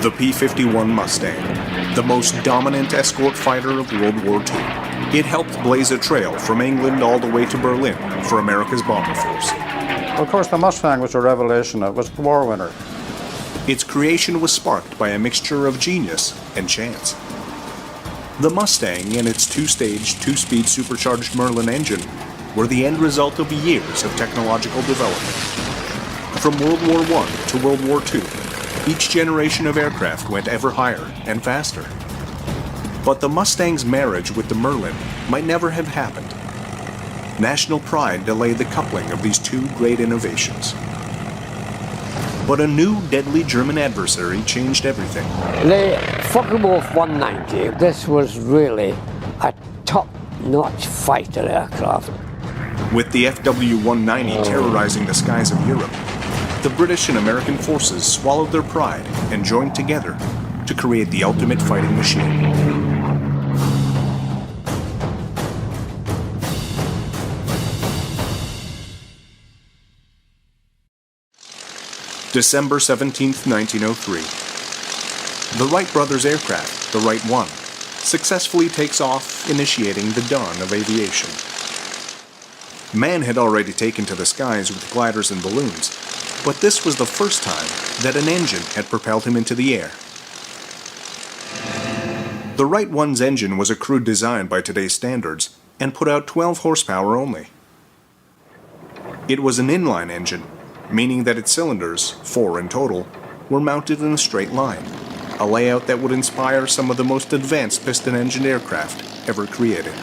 The P-51 Mustang, the most dominant escort fighter of World War II. It helped blaze a trail from England all the way to Berlin for America's bomber force. Of course, the Mustang was a revelation. It was a war winner. Its creation was sparked by a mixture of genius and chance. The Mustang and its two-stage, two-speed supercharged Merlin engine were the end result of years of technological development. From World War I to World War II, each generation of aircraft went ever higher and faster. But the Mustang's marriage with the Merlin might never have happened. National pride delayed the coupling of these two great innovations. But a new, deadly German adversary changed everything. The Focke-Wulf 190, this was really a top-notch fighter aircraft. With the FW-190 terrorizing the skies of Europe, the British and American forces swallowed their pride and joined together to create the ultimate fighting machine. December 17, 1903. The Wright brothers' aircraft, the Wright 1, successfully takes off, initiating the dawn of aviation. Man had already taken to the skies with gliders and balloons, but this was the first time that an engine had propelled him into the air. The Wright 1's engine was a crude design by today's standards and put out 12 horsepower only. It was an inline engine, meaning that its cylinders, 4 in total, were mounted in a straight line, a layout that would inspire some of the most advanced piston-engined aircraft ever created.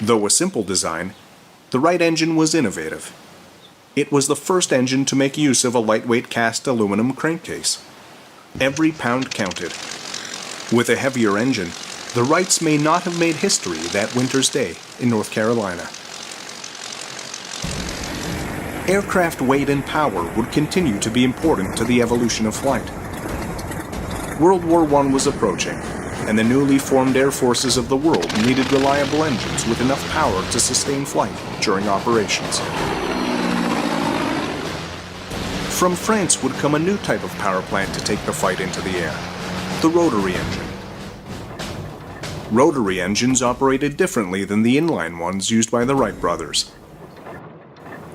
Though a simple design, the Wright engine was innovative. It was the first engine to make use of a lightweight cast aluminum crankcase. Every pound counted. With a heavier engine, the Wrights may not have made history that winter's day in North Carolina. Aircraft weight and power would continue to be important to the evolution of flight. World War I was approaching, and the newly formed air forces of the world needed reliable engines with enough power to sustain flight during operations. From France would come a new type of power plant to take the fight into the air, the rotary engine. Rotary engines operated differently than the inline ones used by the Wright brothers.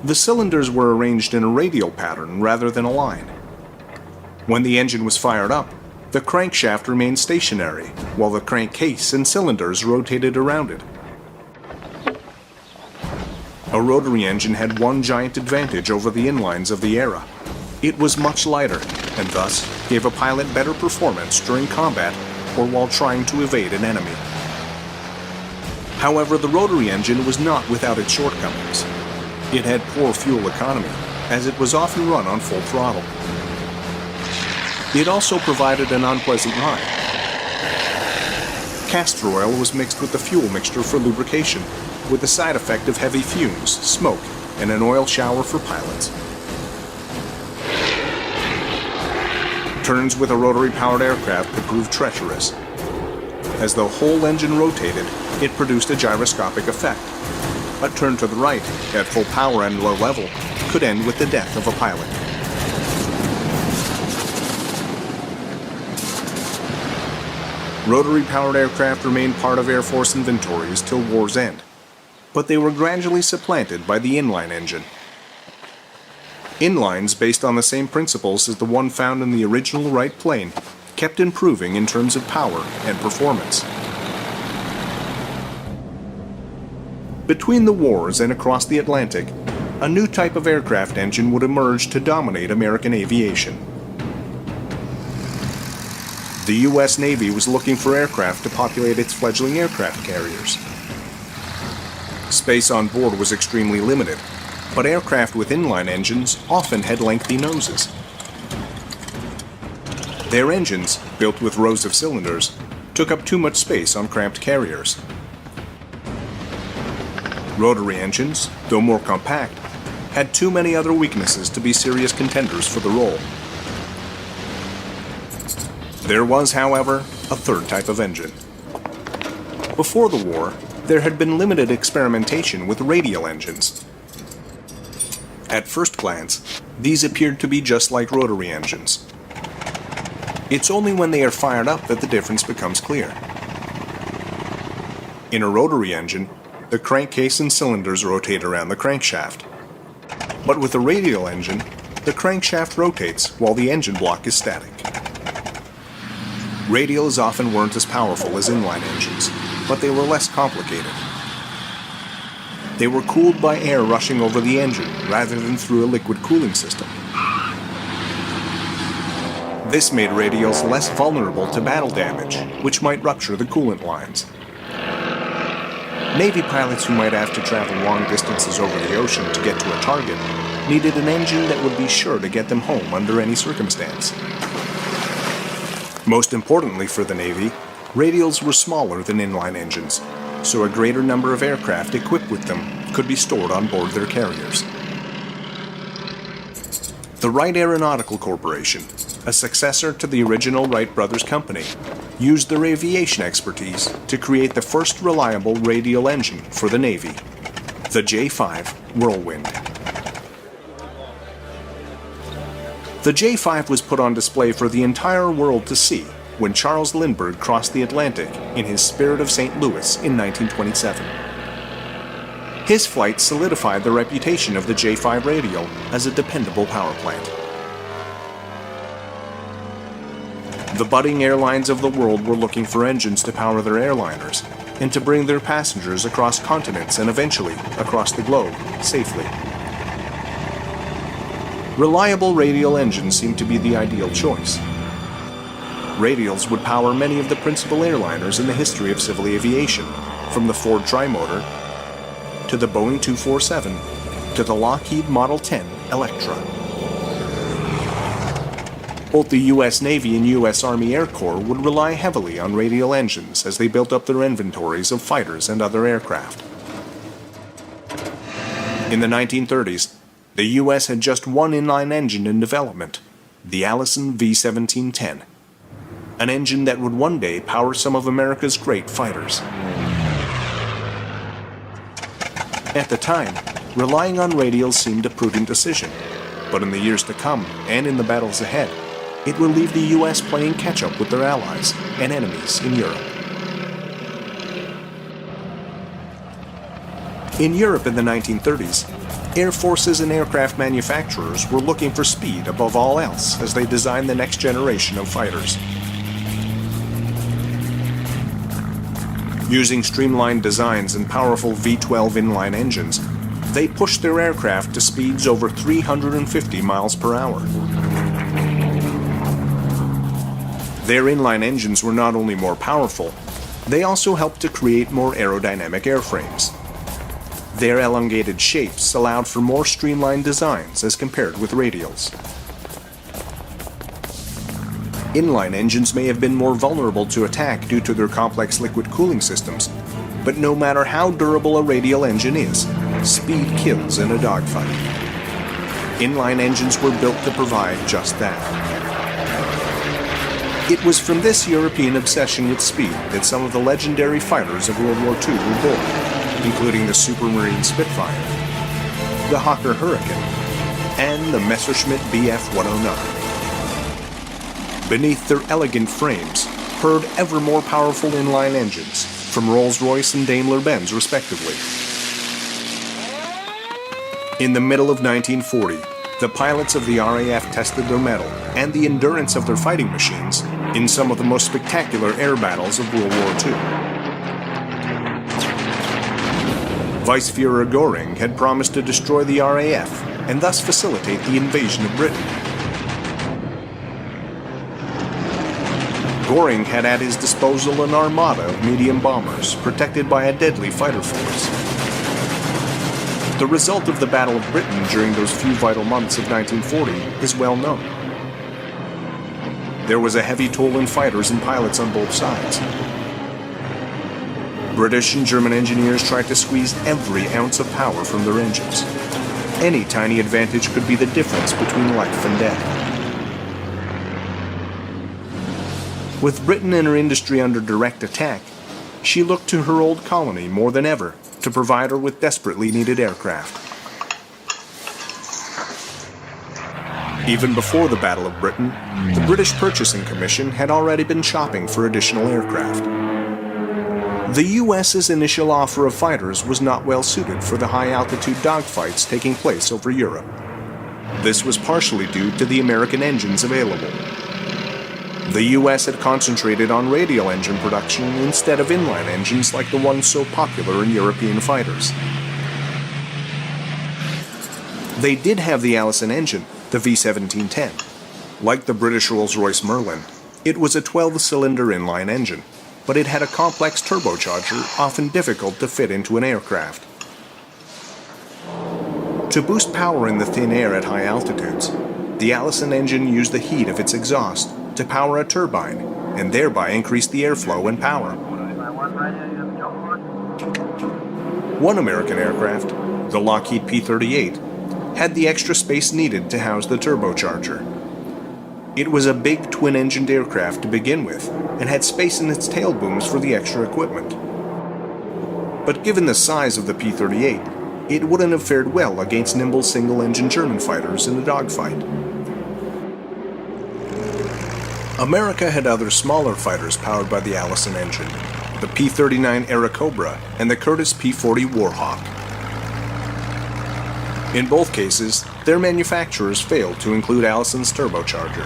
The cylinders were arranged in a radial pattern rather than a line. When the engine was fired up, the crankshaft remained stationary, while the crankcase and cylinders rotated around it. A rotary engine had one giant advantage over the inlines of the era. It was much lighter, and thus gave a pilot better performance during combat or while trying to evade an enemy. However, the rotary engine was not without its shortcomings. It had poor fuel economy, as it was often run on full throttle. It also provided an unpleasant ride. Castor oil was mixed with the fuel mixture for lubrication, with the side effect of heavy fumes, smoke, and an oil shower for pilots. Turns with a rotary-powered aircraft could prove treacherous. As the whole engine rotated, it produced a gyroscopic effect. A turn to the right, at full power and low level, could end with the death of a pilot. Rotary-powered aircraft remained part of Air Force inventories till war's end, but they were gradually supplanted by the inline engine. Inlines based on the same principles as the one found in the original Wright plane kept improving in terms of power and performance. Between the wars and across the Atlantic, a new type of aircraft engine would emerge to dominate American aviation. The U.S. Navy was looking for aircraft to populate its fledgling aircraft carriers. Space on board was extremely limited, but aircraft with inline engines often had lengthy noses. Their engines, built with rows of cylinders, took up too much space on cramped carriers. Rotary engines, though more compact, had too many other weaknesses to be serious contenders for the role. There was, however, a third type of engine. Before the war, there had been limited experimentation with radial engines. At first glance, these appeared to be just like rotary engines, It's only when they are fired up that the difference becomes clear. In a rotary engine, the crankcase and cylinders rotate around the crankshaft. But with a radial engine, the crankshaft rotates while the engine block is static. Radials often weren't as powerful as inline engines, but they were less complicated. They were cooled by air rushing over the engine rather than through a liquid cooling system. This made radials less vulnerable to battle damage, which might rupture the coolant lines. Navy pilots who might have to travel long distances over the ocean to get to a target needed an engine that would be sure to get them home under any circumstance. Most importantly for the Navy, radials were smaller than inline engines, so a greater number of aircraft equipped with them could be stored on board their carriers. The Wright Aeronautical Corporation, a successor to the original Wright Brothers Company, used their aviation expertise to create the first reliable radial engine for the Navy, the J-5 Whirlwind. The J-5 was put on display for the entire world to see when Charles Lindbergh crossed the Atlantic in his Spirit of St. Louis in 1927. His flight solidified the reputation of the J-5 radial as a dependable power plant. The budding airlines of the world were looking for engines to power their airliners and to bring their passengers across continents and eventually across the globe safely. Reliable radial engines seemed to be the ideal choice. Radials would power many of the principal airliners in the history of civil aviation, from the Ford Trimotor to the Boeing 247 to the Lockheed Model 10 Electra. Both the U.S. Navy and U.S. Army Air Corps would rely heavily on radial engines as they built up their inventories of fighters and other aircraft. In the 1930s, the U.S. had just one inline engine in development, the Allison V-1710, an engine that would one day power some of America's great fighters. At the time, relying on radials seemed a prudent decision, but in the years to come, and in the battles ahead, it would leave the U.S. playing catch-up with their allies and enemies in Europe. In Europe in the 1930s, air forces and aircraft manufacturers were looking for speed above all else as they designed the next generation of fighters. Using streamlined designs and powerful V-12 inline engines, they pushed their aircraft to speeds over 350 miles per hour. Their inline engines were not only more powerful, they also helped to create more aerodynamic airframes. Their elongated shapes allowed for more streamlined designs as compared with radials. Inline engines may have been more vulnerable to attack due to their complex liquid cooling systems, but no matter how durable a radial engine is, speed kills in a dogfight. Inline engines were built to provide just that. It was from this European obsession with speed that some of the legendary fighters of World War II were born, including the Supermarine Spitfire, the Hawker Hurricane, and the Messerschmitt Bf 109. Beneath their elegant frames purred ever more powerful inline engines from Rolls Royce and Daimler-Benz respectively. In the middle of 1940, the pilots of the RAF tested their mettle and the endurance of their fighting machines in some of the most spectacular air battles of World War II. Vice-Fuhrer Göring had promised to destroy the RAF and thus facilitate the invasion of Britain. Göring had at his disposal an armada of medium bombers protected by a deadly fighter force. The result of the Battle of Britain during those few vital months of 1940 is well known. There was a heavy toll in fighters and pilots on both sides. British and German engineers tried to squeeze every ounce of power from their engines. Any tiny advantage could be the difference between life and death. With Britain and her industry under direct attack, she looked to her old colony more than ever to provide her with desperately needed aircraft. Even before the Battle of Britain, the British Purchasing Commission had already been shopping for additional aircraft. The US's initial offer of fighters was not well suited for the high-altitude dogfights taking place over Europe. This was partially due to the American engines available. The US had concentrated on radial engine production instead of inline engines like the ones so popular in European fighters. They did have the Allison engine, the V1710. Like the British Rolls Royce Merlin, it was a 12-cylinder inline engine, but it had a complex turbocharger often difficult to fit into an aircraft. To boost power in the thin air at high altitudes, the Allison engine used the heat of its exhaust to power a turbine and thereby increase the airflow and power. One American aircraft, the Lockheed P-38, had the extra space needed to house the turbocharger. It was a big twin-engined aircraft to begin with and had space in its tail booms for the extra equipment. But given the size of the P-38, it wouldn't have fared well against nimble single-engine German fighters in a dogfight. America had other smaller fighters powered by the Allison engine, the P-39 Airacobra and the Curtiss P-40 Warhawk. In both cases, their manufacturers failed to include Allison's turbocharger.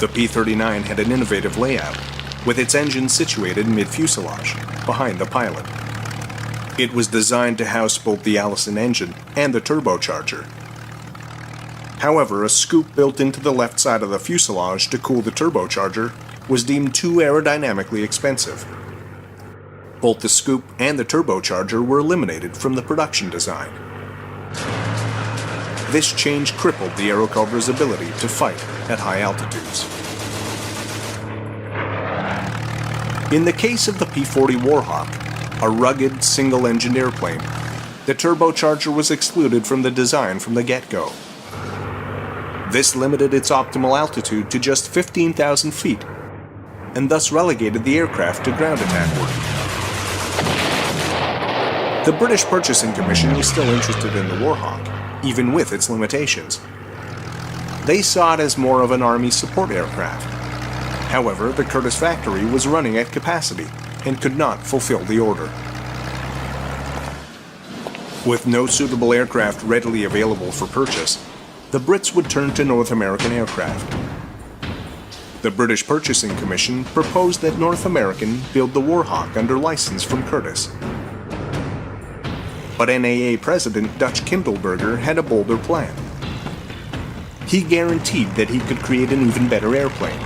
The P-39 had an innovative layout, with its engine situated mid-fuselage, behind the pilot. It was designed to house both the Allison engine and the turbocharger. However, a scoop built into the left side of the fuselage to cool the turbocharger was deemed too aerodynamically expensive. Both the scoop and the turbocharger were eliminated from the production design. This change crippled the Aerocobra's ability to fight at high altitudes. In the case of the P-40 Warhawk, a rugged, single-engined airplane, the turbocharger was excluded from the design from the get-go. This limited its optimal altitude to just 15,000 feet, and thus relegated the aircraft to ground attack work. The British Purchasing Commission was still interested in the Warhawk, even with its limitations. They saw it as more of an Army support aircraft. However, the Curtiss factory was running at capacity and could not fulfill the order. With no suitable aircraft readily available for purchase, the Brits would turn to North American aircraft. The British Purchasing Commission proposed that North American build the Warhawk under license from Curtiss. But NAA President Dutch Kindleberger had a bolder plan. He guaranteed that he could create an even better airplane,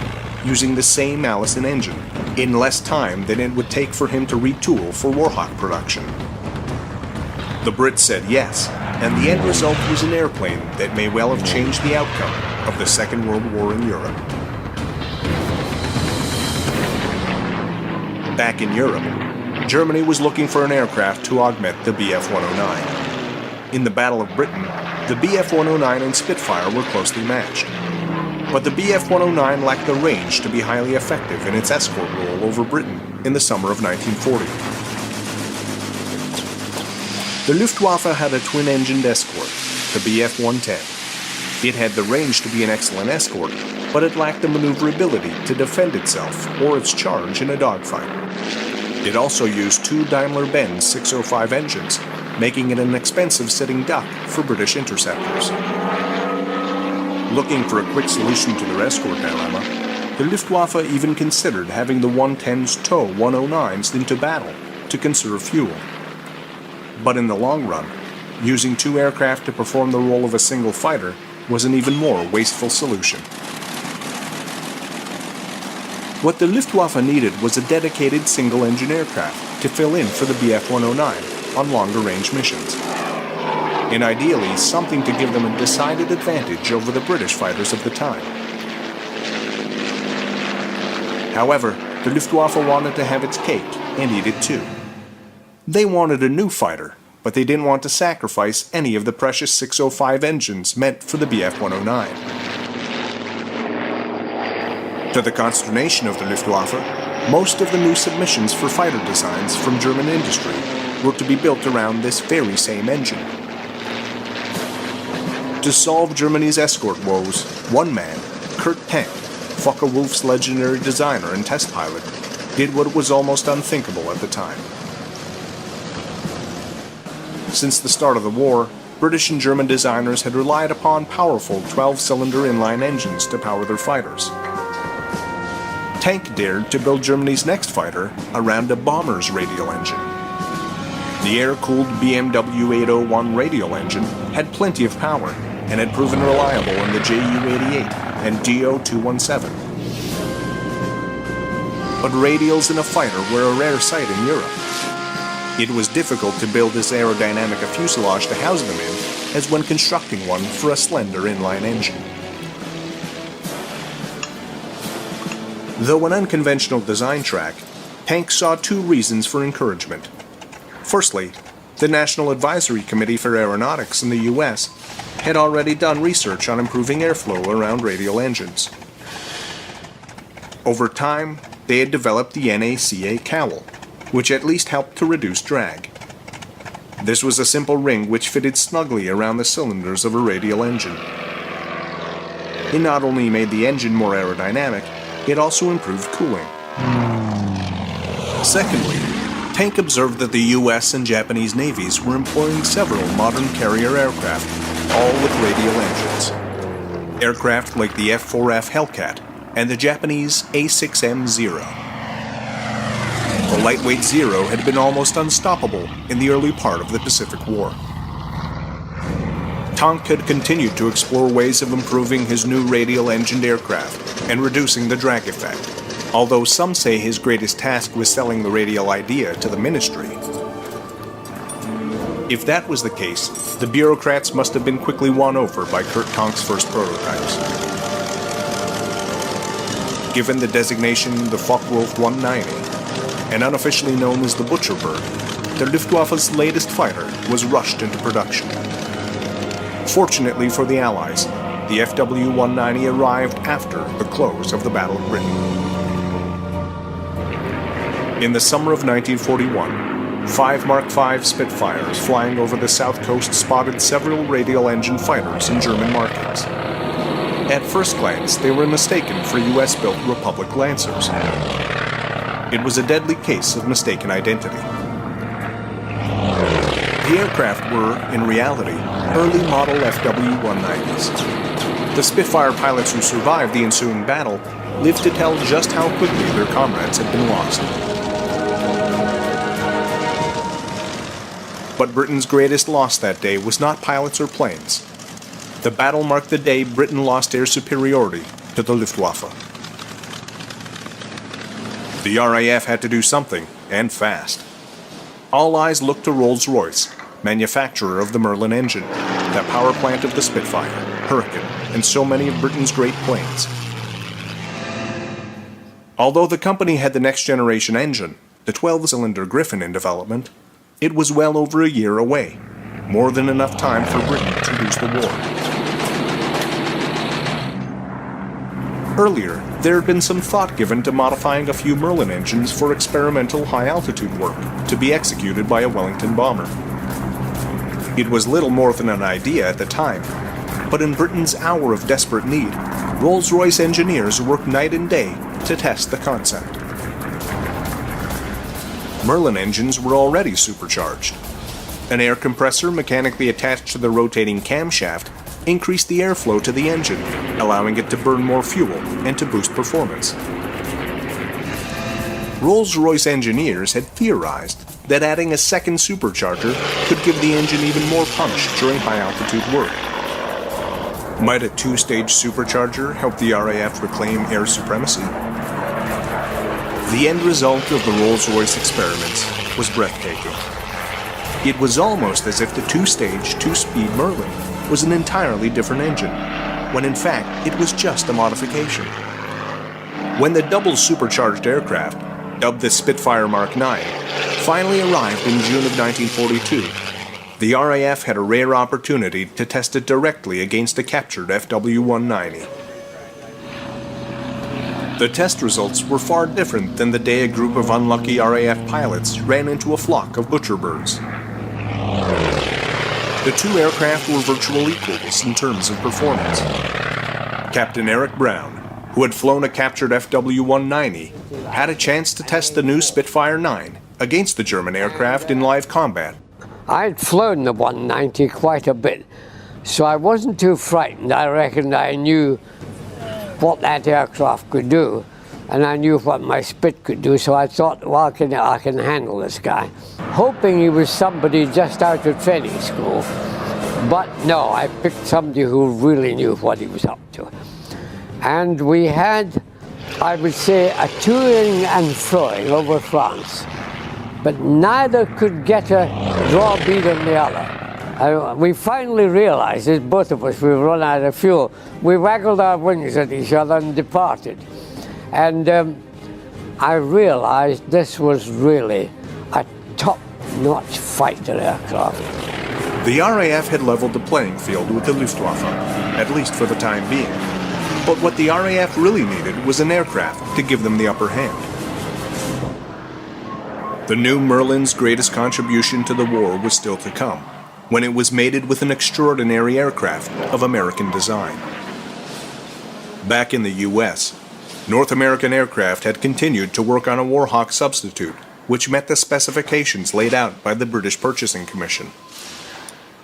using the same Allison engine, in less time than it would take for him to retool for Warhawk production. The Brits said yes, and the end result was an airplane that may well have changed the outcome of the Second World War in Europe. Back in Europe, Germany was looking for an aircraft to augment the Bf-109. In the Battle of Britain, the Bf-109 and Spitfire were closely matched. But the Bf-109 lacked the range to be highly effective in its escort role over Britain in the summer of 1940. The Luftwaffe had a twin-engined escort, the Bf-110. It had the range to be an excellent escort, but it lacked the maneuverability to defend itself or its charge in a dogfight. It also used two Daimler-Benz 605 engines, making it an expensive sitting duck for British interceptors. Looking for a quick solution to their escort dilemma, the Luftwaffe even considered having the 110s tow 109s into battle to conserve fuel. But in the long run, using two aircraft to perform the role of a single fighter was an even more wasteful solution. What the Luftwaffe needed was a dedicated single-engine aircraft to fill in for the Bf-109 on longer-range missions. And ideally, something to give them a decided advantage over the British fighters of the time. However, the Luftwaffe wanted to have its cake and eat it too. They wanted a new fighter, but they didn't want to sacrifice any of the precious 605 engines meant for the Bf-109. To the consternation of the Luftwaffe, most of the new submissions for fighter designs from German industry were to be built around this very same engine. To solve Germany's escort woes, one man, Kurt Tank, Focke-Wulf's legendary designer and test pilot, did what was almost unthinkable at the time. Since the start of the war, British and German designers had relied upon powerful 12-cylinder inline engines to power their fighters. Tank dared to build Germany's next fighter around a bomber's radial engine. The air-cooled BMW 801 radial engine had plenty of power and had proven reliable in the Ju-88 and Do-217. But radials in a fighter were a rare sight in Europe. It was difficult to build this aerodynamic a fuselage to house them in, as when constructing one for a slender inline engine. Though an unconventional design track, Tank saw two reasons for encouragement. Firstly, the National Advisory Committee for Aeronautics in the US had already done research on improving airflow around radial engines. Over time, they had developed the NACA cowl, which at least helped to reduce drag. This was a simple ring which fitted snugly around the cylinders of a radial engine. It not only made the engine more aerodynamic, it also improved cooling. Secondly, Tank observed that the US and Japanese navies were employing several modern carrier aircraft, all with radial engines. Aircraft like the F-4F Hellcat and the Japanese A6M-0. The lightweight Zero had been almost unstoppable in the early part of the Pacific War. Tank had continued to explore ways of improving his new radial-engined aircraft and reducing the drag effect, although some say his greatest task was selling the radial idea to the ministry. If that was the case, the bureaucrats must have been quickly won over by Kurt Tank's first prototypes. Given the designation the Focke-Wulf 190, and unofficially known as the Butcher Bird, the Luftwaffe's latest fighter was rushed into production. Fortunately for the Allies, the FW-190 arrived after the close of the Battle of Britain. In the summer of 1941, 5 Mark V Spitfires flying over the south coast spotted several radial engine fighters in German markings. At first glance, they were mistaken for US-built Republic Lancers. It was a deadly case of mistaken identity. The aircraft were, in reality, early model FW-190s. The Spitfire pilots who survived the ensuing battle lived to tell just how quickly their comrades had been lost. But Britain's greatest loss that day was not pilots or planes. The battle marked the day Britain lost air superiority to the Luftwaffe. The RAF had to do something, and fast. All eyes looked to Rolls Royce, manufacturer of the Merlin engine, the power plant of the Spitfire, Hurricane, and so many of Britain's great planes. Although the company had the next generation engine, the 12-cylinder Griffin, in development, it was well over a year away, more than enough time for Britain to lose the war. Earlier, there had been some thought given to modifying a few Merlin engines for experimental high-altitude work to be executed by a Wellington bomber. It was little more than an idea at the time, but in Britain's hour of desperate need, Rolls-Royce engineers worked night and day to test the concept. Merlin engines were already supercharged. An air compressor mechanically attached to the rotating camshaft increased the airflow to the engine, allowing it to burn more fuel and to boost performance. Rolls-Royce engineers had theorized that adding a second supercharger could give the engine even more punch during high-altitude work. Might a two-stage supercharger help the RAF reclaim air supremacy? The end result of the Rolls-Royce experiments was breathtaking. It was almost as if the two-stage, two-speed Merlin was an entirely different engine, when in fact it was just a modification. When the double supercharged aircraft, dubbed the Spitfire Mark IX, finally arrived in June of 1942, the RAF had a rare opportunity to test it directly against a captured FW-190. The test results were far different than the day a group of unlucky RAF pilots ran into a flock of butcherbirds. The two aircraft were virtual equals in terms of performance. Captain Eric Brown, who had flown a captured FW-190, had a chance to test the new Spitfire 9 against the German aircraft in live combat. I'd flown the 190 quite a bit, so I wasn't too frightened. I reckoned I knew what that aircraft could do, and I knew what my Spit could do, so I thought, well, I can handle this guy. Hoping he was somebody just out of training school, but no, I picked somebody who really knew what he was up to. And we had, I would say, a touring and throwing over France, but neither could get a draw bead on the other. We finally realized, as both of us, we run out of fuel. We waggled our wings at each other and departed. And I realized this was really a top-notch fighter aircraft. The RAF had leveled the playing field with the Luftwaffe, at least for the time being. But what the RAF really needed was an aircraft to give them the upper hand. The new Merlin's greatest contribution to the war was still to come, when it was mated with an extraordinary aircraft of American design. Back in the U.S., North American Aircraft had continued to work on a Warhawk substitute, which met the specifications laid out by the British Purchasing Commission.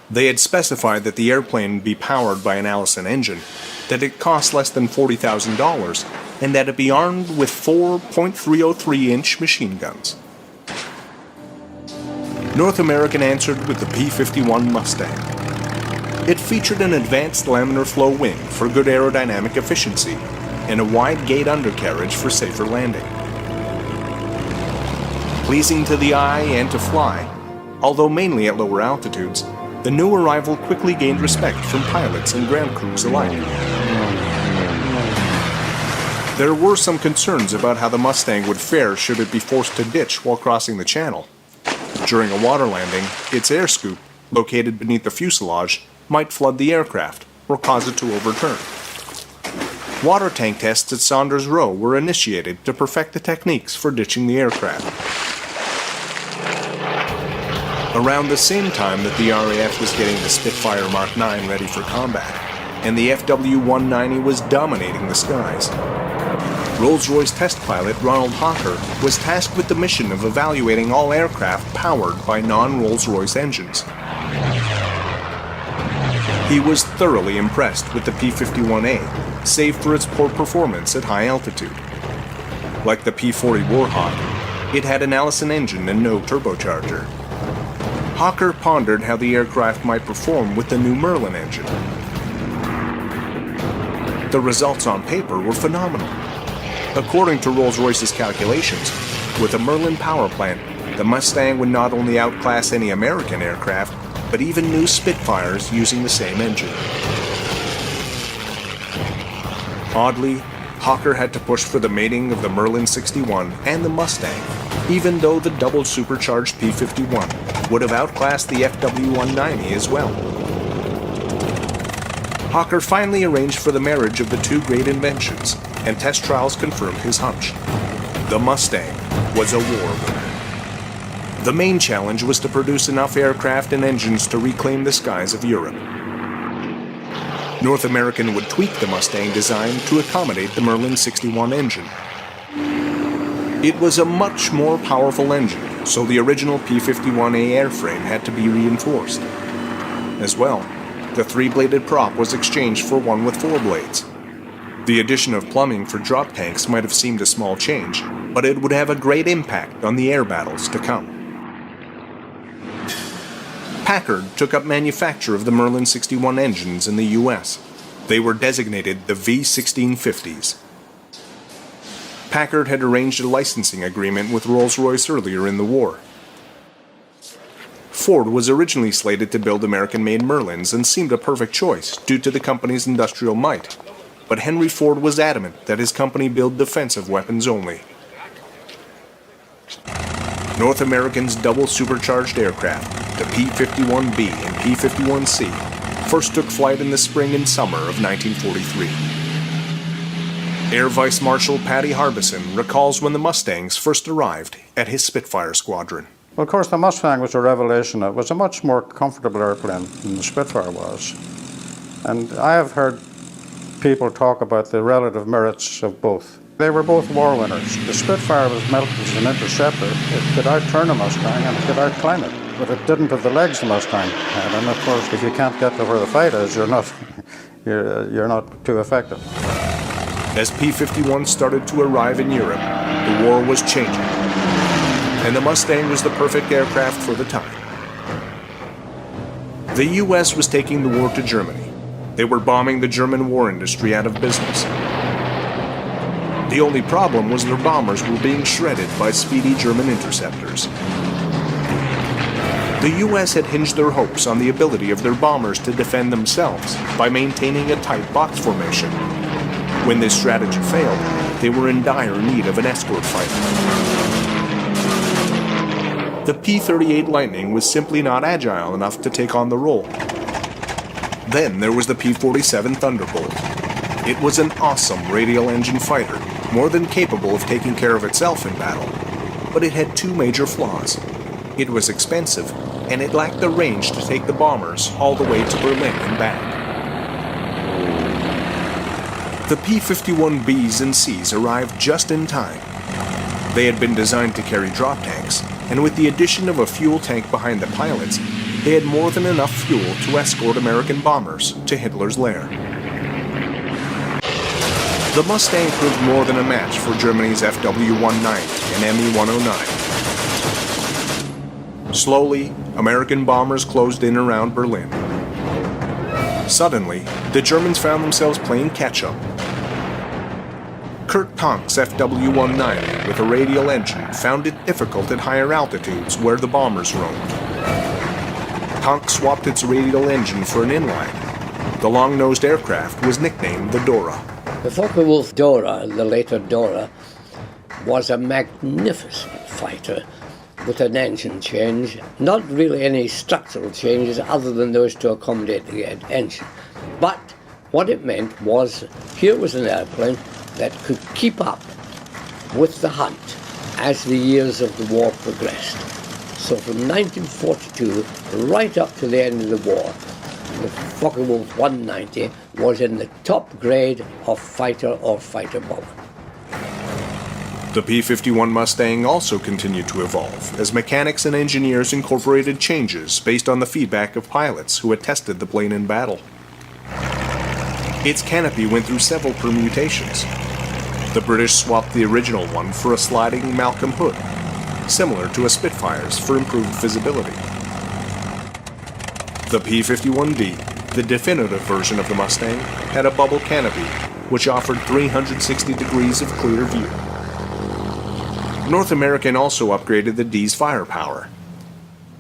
They had specified that the airplane be powered by an Allison engine, that it cost less than $40,000, and that it be armed with 4 .303-inch machine guns. North American answered with the P-51 Mustang. It featured an advanced laminar flow wing for good aerodynamic efficiency and a wide gate undercarriage for safer landing. Pleasing to the eye and to fly, although mainly at lower altitudes, the new arrival quickly gained respect from pilots and ground crews alike. There were some concerns about how the Mustang would fare should it be forced to ditch while crossing the channel. During a water landing, its air scoop, located beneath the fuselage, might flood the aircraft or cause it to overturn. Water tank tests at Saunders Row were initiated to perfect the techniques for ditching the aircraft. Around the same time that the RAF was getting the Spitfire Mark IX ready for combat, and the FW-190 was dominating the skies, Rolls-Royce test pilot Ronald Hawker was tasked with the mission of evaluating all aircraft powered by non-Rolls-Royce engines. He was thoroughly impressed with the P-51A, save for its poor performance at high altitude. Like the P-40 Warhawk, it had an Allison engine and no turbocharger. Hawker pondered how the aircraft might perform with the new Merlin engine. The results on paper were phenomenal. According to Rolls-Royce's calculations, with a Merlin power plant, the Mustang would not only outclass any American aircraft, but even new Spitfires using the same engine. Oddly, Hawker had to push for the mating of the Merlin 61 and the Mustang, even though the double supercharged P-51 would have outclassed the FW-190 as well. Hawker finally arranged for the marriage of the two great inventions, and test trials confirmed his hunch. The Mustang was a war winner. The main challenge was to produce enough aircraft and engines to reclaim the skies of Europe. North American would tweak the Mustang design to accommodate the Merlin 61 engine. It was a much more powerful engine, so the original P-51A airframe had to be reinforced. As well, the 3-bladed prop was exchanged for one with 4 blades. The addition of plumbing for drop tanks might have seemed a small change, but it would have a great impact on the air battles to come. Packard took up manufacture of the Merlin 61 engines in the U.S. They were designated the V1650s. Packard had arranged a licensing agreement with Rolls-Royce earlier in the war. Ford was originally slated to build American-made Merlins and seemed a perfect choice due to the company's industrial might, but Henry Ford was adamant that his company build defensive weapons only. North American's double supercharged aircraft, the P-51B and P-51C, first took flight in the spring and summer of 1943. Air Vice Marshal Patty Harbison recalls when the Mustangs first arrived at his Spitfire squadron. Well, of course, the Mustang was a revelation. It was a much more comfortable airplane than the Spitfire was. And I have heard people talk about the relative merits of both. They were both war winners. The Spitfire was built as an interceptor. It could outturn a Mustang and it could outclimb it. But it didn't have the legs the Mustang had. And of course, if you can't get to where the fight is, you're not too effective. As P-51 started to arrive in Europe, the war was changing. And the Mustang was the perfect aircraft for the time. The US was taking the war to Germany. They were bombing the German war industry out of business. The only problem was their bombers were being shredded by speedy German interceptors. The US had hinged their hopes on the ability of their bombers to defend themselves by maintaining a tight box formation. When this strategy failed, they were in dire need of an escort fighter. The P-38 Lightning was simply not agile enough to take on the role. Then there was the P-47 Thunderbolt. It was an awesome radial engine fighter, more than capable of taking care of itself in battle. But it had two major flaws. It was expensive, and it lacked the range to take the bombers all the way to Berlin and back. The P-51Bs and Cs arrived just in time. They had been designed to carry drop tanks, and with the addition of a fuel tank behind the pilots, they had more than enough fuel to escort American bombers to Hitler's lair. The Mustang proved more than a match for Germany's FW-190 and Me-109. Slowly, American bombers closed in around Berlin. Suddenly, the Germans found themselves playing catch-up. Kurt Tank's FW-190 with a radial engine found it difficult at higher altitudes where the bombers roamed. Tank swapped its radial engine for an inline. The long-nosed aircraft was nicknamed the Dora. The Focke-Wulf Dora, the later Dora, was a magnificent fighter with an engine change, not really any structural changes other than those to accommodate the engine. But what it meant was, here was an airplane that could keep up with the hunt as the years of the war progressed. So from 1942 right up to the end of the war, the Focke-Wulf 190 was in the top grade of fighter or fighter bomber. The P-51 Mustang also continued to evolve as mechanics and engineers incorporated changes based on the feedback of pilots who had tested the plane in battle. Its canopy went through several permutations. The British swapped the original one for a sliding Malcolm hood, similar to a Spitfire's for improved visibility. The P-51D, the definitive version of the Mustang, had a bubble canopy, which offered 360 degrees of clear view. North American also upgraded the D's firepower.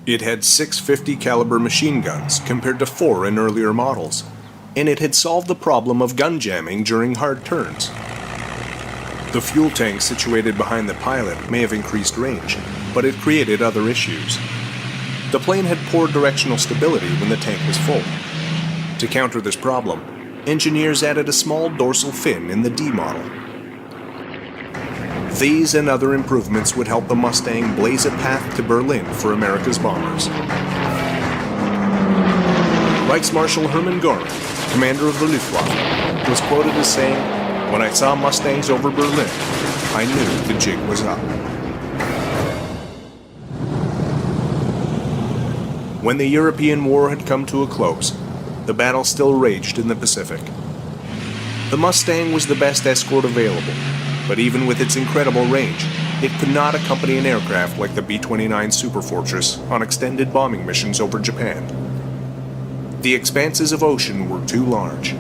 It had 650 caliber machine guns compared to 4 in earlier models, and it had solved the problem of gun jamming during hard turns. The fuel tank situated behind the pilot may have increased range, but it created other issues. The plane had poor directional stability when the tank was full. To counter this problem, engineers added a small dorsal fin in the D model. These and other improvements would help the Mustang blaze a path to Berlin for America's bombers. Reichsmarschall Hermann Göring, commander of the Luftwaffe, was quoted as saying, "When I saw Mustangs over Berlin, I knew the jig was up." When the European war had come to a close, the battle still raged in the Pacific. The Mustang was the best escort available, but even with its incredible range, it could not accompany an aircraft like the B-29 Superfortress on extended bombing missions over Japan. The expanses of ocean were too large.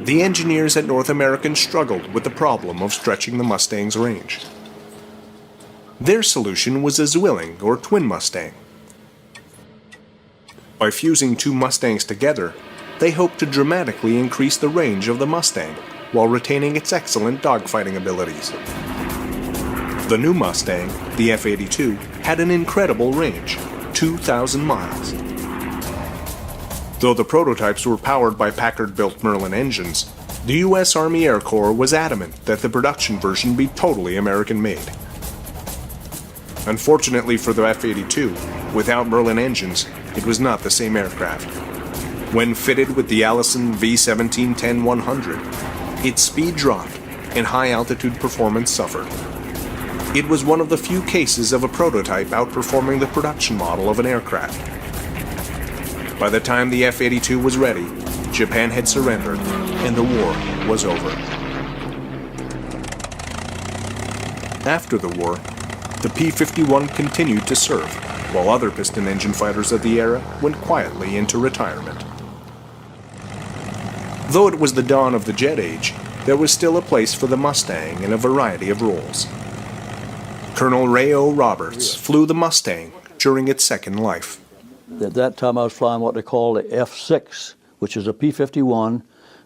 The engineers at North American struggled with the problem of stretching the Mustang's range. Their solution was a Zwilling or twin Mustang. By fusing two Mustangs together, they hoped to dramatically increase the range of the Mustang while retaining its excellent dogfighting abilities. The new Mustang, the F-82, had an incredible range, 2,000 miles. Though the prototypes were powered by Packard-built Merlin engines, the U.S. Army Air Corps was adamant that the production version be totally American-made. Unfortunately for the F-82, without Merlin engines, it was not the same aircraft. When fitted with the Allison V-1710-100, its speed dropped and high-altitude performance suffered. It was one of the few cases of a prototype outperforming the production model of an aircraft. By the time the F-82 was ready, Japan had surrendered and the war was over. After the war, the P-51 continued to serve, while other piston engine fighters of the era went quietly into retirement. Though it was the dawn of the jet age, there was still a place for the Mustang in a variety of roles. Colonel Ray O. Roberts flew the Mustang during its second life. At that time I was flying what they call the F6, which is a P-51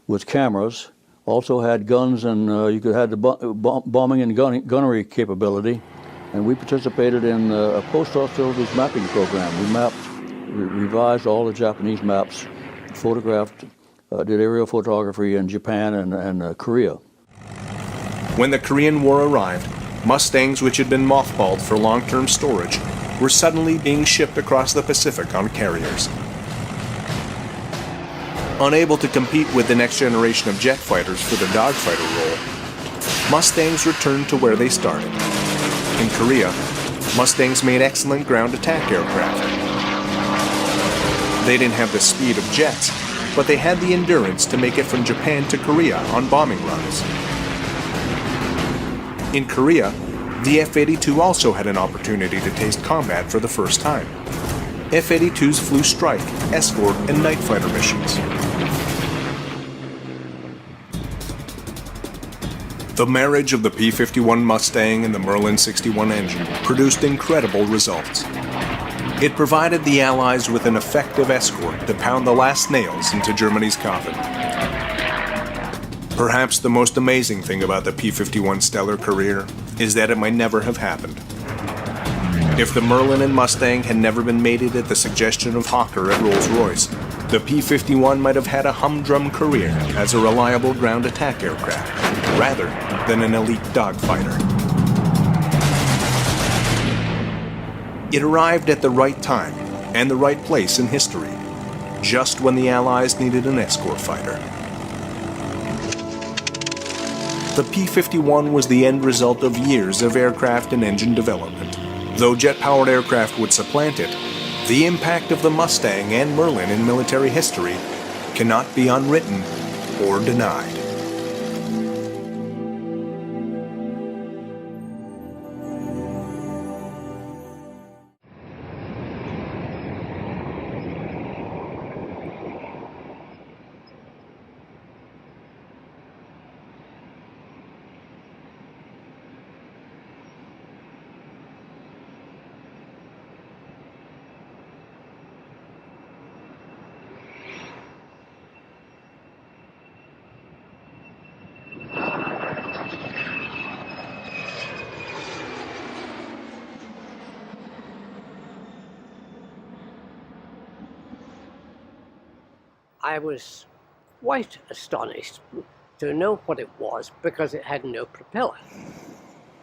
with cameras. Also had guns, and you could have the bombing and gunnery capability. And we participated in a post-hostilities mapping program. We revised all the Japanese maps, photographed, did aerial photography in Japan and Korea. When the Korean War arrived, Mustangs which had been mothballed for long-term storage were suddenly being shipped across the Pacific on carriers. Unable to compete with the next generation of jet fighters for the dogfighter role, Mustangs returned to where they started. In Korea, Mustangs made excellent ground attack aircraft. They didn't have the speed of jets, but they had the endurance to make it from Japan to Korea on bombing runs. In Korea, the F-82 also had an opportunity to taste combat for the first time. F-82s flew strike, escort, and night fighter missions. The marriage of the P-51 Mustang and the Merlin 61 engine produced incredible results. It provided the Allies with an effective escort to pound the last nails into Germany's coffin. Perhaps the most amazing thing about the P-51's stellar career is that it might never have happened. If the Merlin and Mustang had never been mated at the suggestion of Hawker at Rolls Royce, the P-51 might have had a humdrum career as a reliable ground attack aircraft, rather than an elite dogfighter. It arrived at the right time and the right place in history, just when the Allies needed an escort fighter. The P-51 was the end result of years of aircraft and engine development. Though jet-powered aircraft would supplant it, the impact of the Mustang and Merlin in military history cannot be unwritten or denied. I was quite astonished to know what it was because it had no propeller.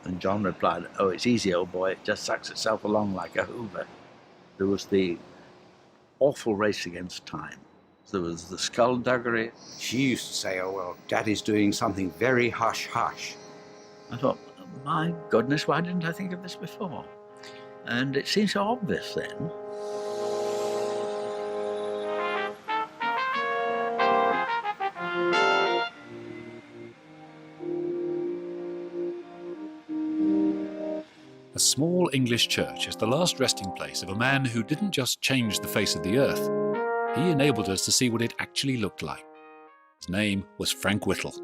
And John replied, "Oh, it's easy, old boy, it just sucks itself along like a hoover." There was the awful race against time. There was the skullduggery. She used to say, "Oh, well, Daddy's doing something very hush-hush." I thought, my goodness, why didn't I think of this before? And it seemed so obvious then. A small English church is the last resting place of a man who didn't just change the face of the earth. He enabled us to see what it actually looked like. His name was Frank Whittle.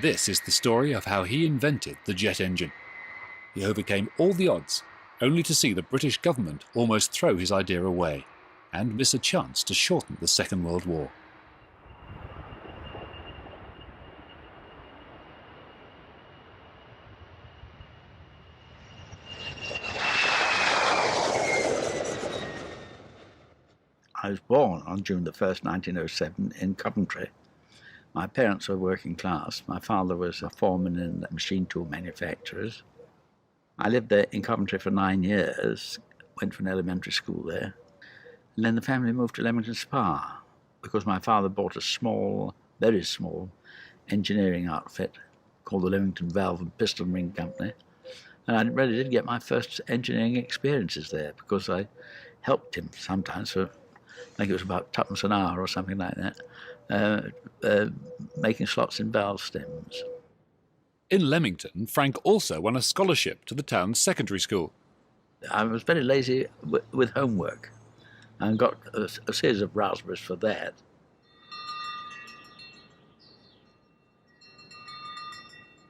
This is the story of how he invented the jet engine. He overcame all the odds, only to see the British government almost throw his idea away and miss a chance to shorten the Second World War. I was born on June the 1st, 1907 in Coventry. My parents were working class. My father was a foreman in machine tool manufacturers. I lived there in Coventry for 9 years, went to an elementary school there, and then the family moved to Leamington Spa because my father bought a small, very small, engineering outfit called the Leamington Valve and Piston Ring Company. And I really did get my first engineering experiences there because I helped him sometimes for, I think it was about twopence an hour or something like that, making slots in valve stems. In Leamington, Frank also won a scholarship to the town's secondary school. I was very lazy with homework and got a series of raspberries for that.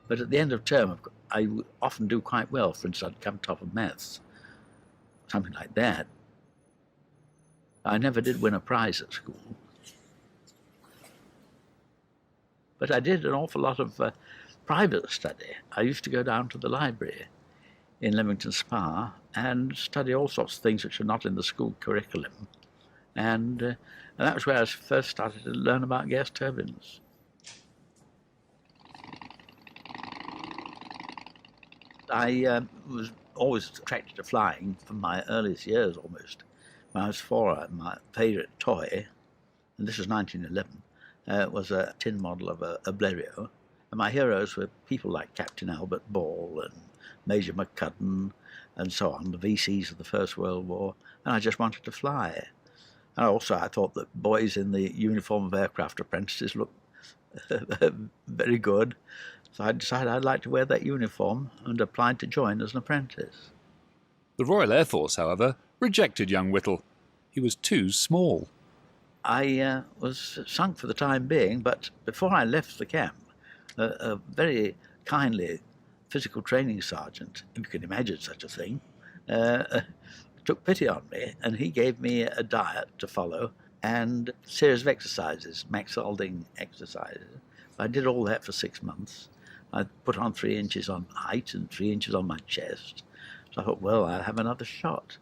But at the end of term, I would often do quite well. For instance, I'd come top of maths, something like that. I never did win a prize at school. But I did an awful lot of private study. I used to go down to the library in Leamington Spa and study all sorts of things which are not in the school curriculum. And that was where I first started to learn about gas turbines. I was always attracted to flying from my earliest years almost. When I was 4, my favourite toy, and this was 1911, was a tin model of a Blériot. And my heroes were people like Captain Albert Ball and Major McCudden and so on, the VCs of the First World War, and I just wanted to fly. And also I thought that boys in the uniform of aircraft apprentices looked very good. So I decided I'd like to wear that uniform and applied to join as an apprentice. The Royal Air Force, however, rejected young Whittle. He was too small. I was sunk for the time being, but before I left the camp, a very kindly physical training sergeant, if you can imagine such a thing, took pity on me, and he gave me a diet to follow and a series of exercises, Max Alding exercises. I did all that for 6 months. I put on 3 inches on height and 3 inches on my chest. So I thought, well, I'll have another shot.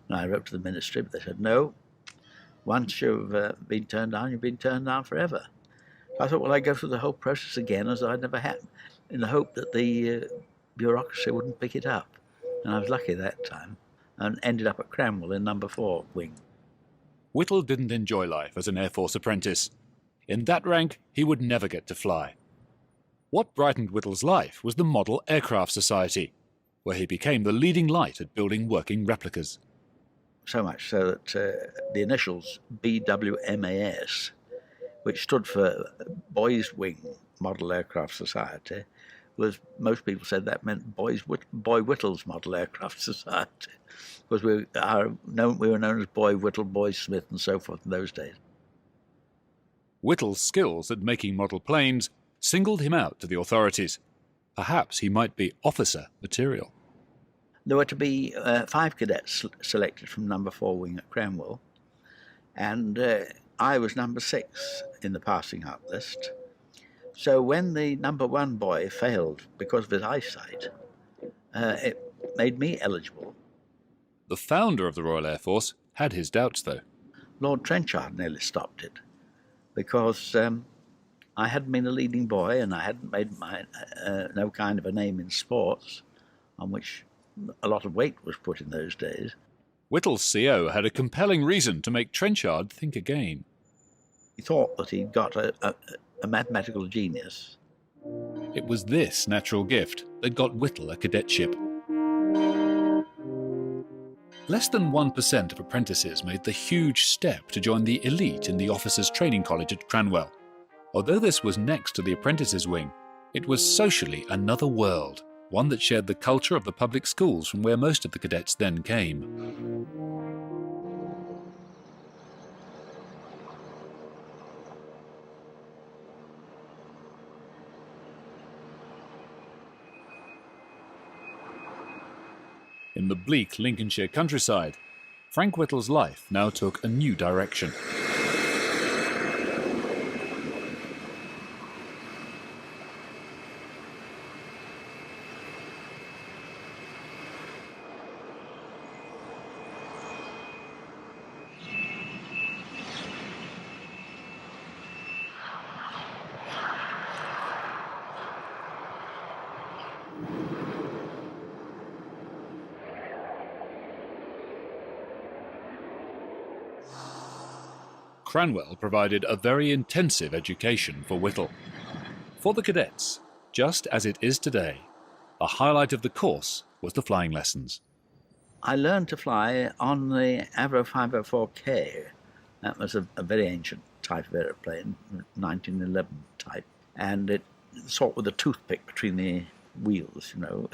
And I wrote to the ministry, but they said, no, once you've been turned down, you've been turned down forever. So I thought, well, I'd go through the whole process again as though I'd never happened, in the hope that the bureaucracy wouldn't pick it up. And I was lucky that time and ended up at Cranwell in number 4 wing. Whittle didn't enjoy life as an Air Force apprentice. In that rank, he would never get to fly. What brightened Whittle's life was the Model Aircraft Society, where he became the leading light at building working replicas. So much so that the initials BWMAS, which stood for Boys Wing Model Aircraft Society, was, most people said that meant Boy Whittle's Model Aircraft Society, because we were known as Boy Whittle, Boy Smith, and so forth in those days. Whittle's skills at making model planes singled him out to the authorities. Perhaps he might be officer material. There were to be 5 cadets selected from number 4 wing at Cranwell, and I was number 6 in the passing out list. So when the number 1 boy failed because of his eyesight, it made me eligible. The founder of the Royal Air Force had his doubts, though. Lord Trenchard nearly stopped it because I hadn't been a leading boy and I hadn't made no kind of a name in sports, on which a lot of weight was put in those days. Whittle's CO had a compelling reason to make Trenchard think again. He thought that he'd got a mathematical genius. It was this natural gift that got Whittle a cadetship. Less than 1% of apprentices made the huge step to join the elite in the Officers' Training College at Cranwell. Although this was next to the apprentices' wing, it was socially another world, one that shared the culture of the public schools from where most of the cadets then came. In the bleak Lincolnshire countryside, Frank Whittle's life now took a new direction. Cranwell provided a very intensive education for Whittle. For the cadets, just as it is today, the highlight of the course was the flying lessons. I learned to fly on the Avro 504K. That was a very ancient type of aeroplane, 1911 type, and it sort with a toothpick between the wheels, you know,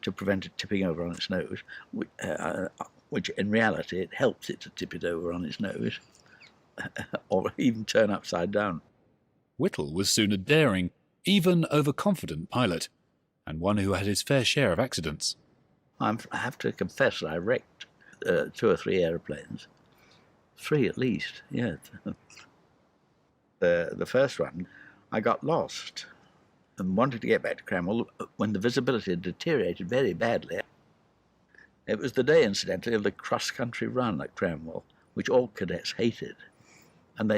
to prevent it tipping over on its nose, which in reality it helps it to tip it over on its nose, or even turn upside down. Whittle was soon a daring, even overconfident pilot, and one who had his fair share of accidents. I have to confess that I wrecked 2 or 3 aeroplanes. 3 at least, yeah. The first one, I got lost and wanted to get back to Cranwell when the visibility had deteriorated very badly. It was the day, incidentally, of the cross-country run at Cranwell, which all cadets hated. And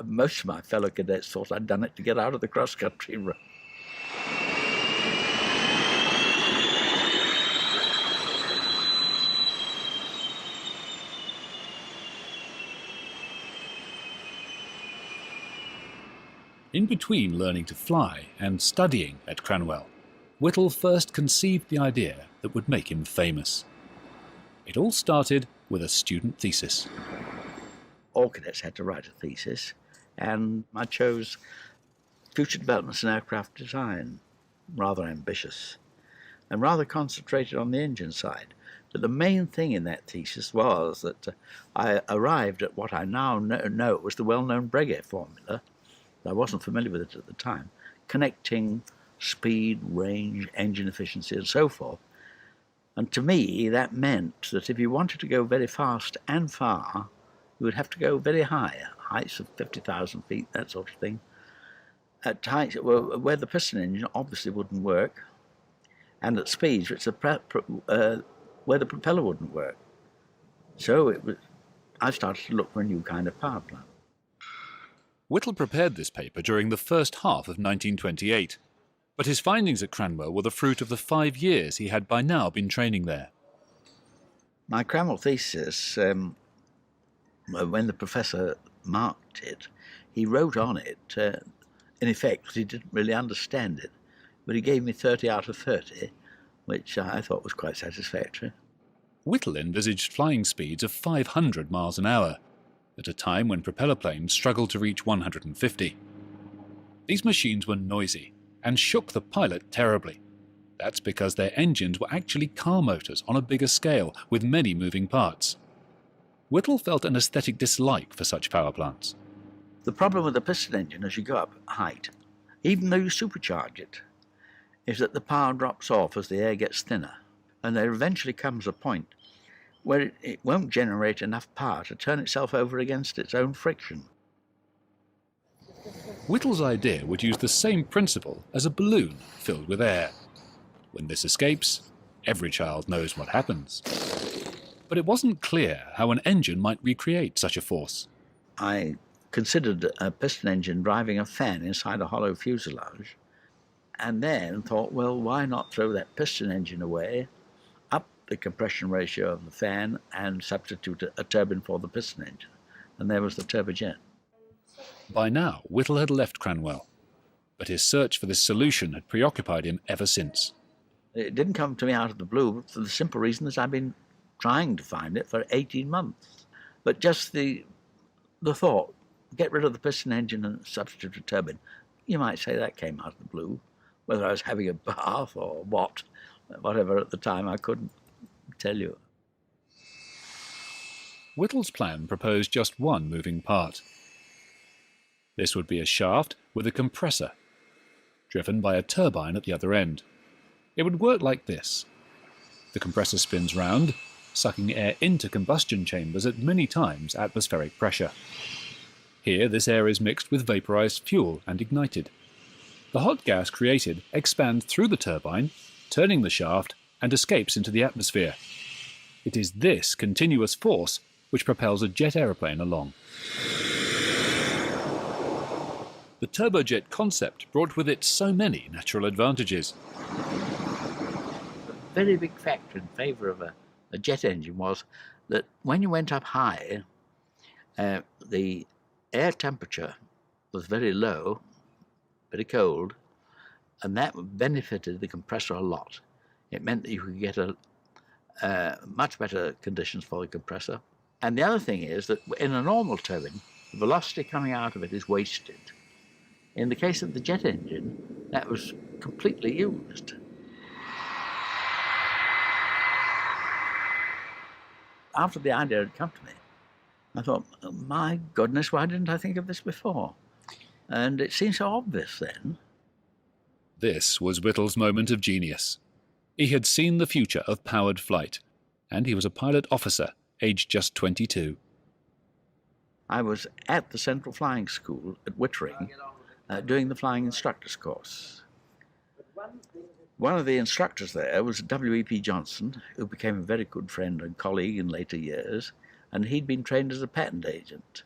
most of my fellow cadets thought I'd done it to get out of the cross-country run. In between learning to fly and studying at Cranwell, Whittle first conceived the idea that would make him famous. It all started with a student thesis. All cadets had to write a thesis, and I chose future developments in aircraft design, rather ambitious, and rather concentrated on the engine side. But the main thing in that thesis was that I arrived at what I now know was the well-known Breguet formula. I wasn't familiar with it at the time, connecting speed, range, engine efficiency, and so forth. And to me, that meant that if you wanted to go very fast and far, you would have to go very high, heights of 50,000 feet, that sort of thing, at heights where the piston engine obviously wouldn't work, and at speeds which where the propeller wouldn't work. So I started to look for a new kind of power plant. Whittle prepared this paper during the first half of 1928, but his findings at Cranwell were the fruit of the 5 years he had by now been training there. My Cranwell thesis, when the professor marked it, he wrote on it, in effect, he didn't really understand it, but he gave me 30 out of 30, which I thought was quite satisfactory. Whittle envisaged flying speeds of 500 miles an hour, at a time when propeller planes struggled to reach 150. These machines were noisy and shook the pilot terribly. That's because their engines were actually car motors on a bigger scale with many moving parts. Whittle felt an aesthetic dislike for such power plants. The problem with the piston engine as you go up height, even though you supercharge it, is that the power drops off as the air gets thinner, and there eventually comes a point where it won't generate enough power to turn itself over against its own friction. Whittle's idea would use the same principle as a balloon filled with air. When this escapes, every child knows what happens. But it wasn't clear how an engine might recreate such a force. I considered a piston engine driving a fan inside a hollow fuselage, and then thought, well, why not throw that piston engine away, up the compression ratio of the fan, and substitute a turbine for the piston engine? And there was the turbojet. By now, Whittle had left Cranwell, but his search for this solution had preoccupied him ever since. It didn't come to me out of the blue for the simple reason that I've been trying to find it for 18 months. But just the thought, get rid of the piston engine and substitute a turbine, you might say that came out of the blue. Whether I was having a bath or whatever at the time, I couldn't tell you. Whittle's plan proposed just one moving part. This would be a shaft with a compressor, driven by a turbine at the other end. It would work like this. The compressor spins round, sucking air into combustion chambers at many times atmospheric pressure. Here, this air is mixed with vaporized fuel and ignited. The hot gas created expands through the turbine, turning the shaft, and escapes into the atmosphere. It is this continuous force which propels a jet aeroplane along. The turbojet concept brought with it so many natural advantages. A very big factor in favour of a jet engine was that when you went up high, the air temperature was very low, very cold, and that benefited the compressor a lot. It meant that you could get much better conditions for the compressor. And the other thing is that in a normal turbine, the velocity coming out of it is wasted. In the case of the jet engine, that was completely used. After the idea had come to me, I thought, oh, my goodness, why didn't I think of this before? And it seemed so obvious then. This was Whittle's moment of genius. He had seen the future of powered flight, and he was a pilot officer, aged just 22. I was at the Central Flying School at Wittering doing the flying instructor's course. One of the instructors there was W.E.P. Johnson, who became a very good friend and colleague in later years, and he'd been trained as a patent agent.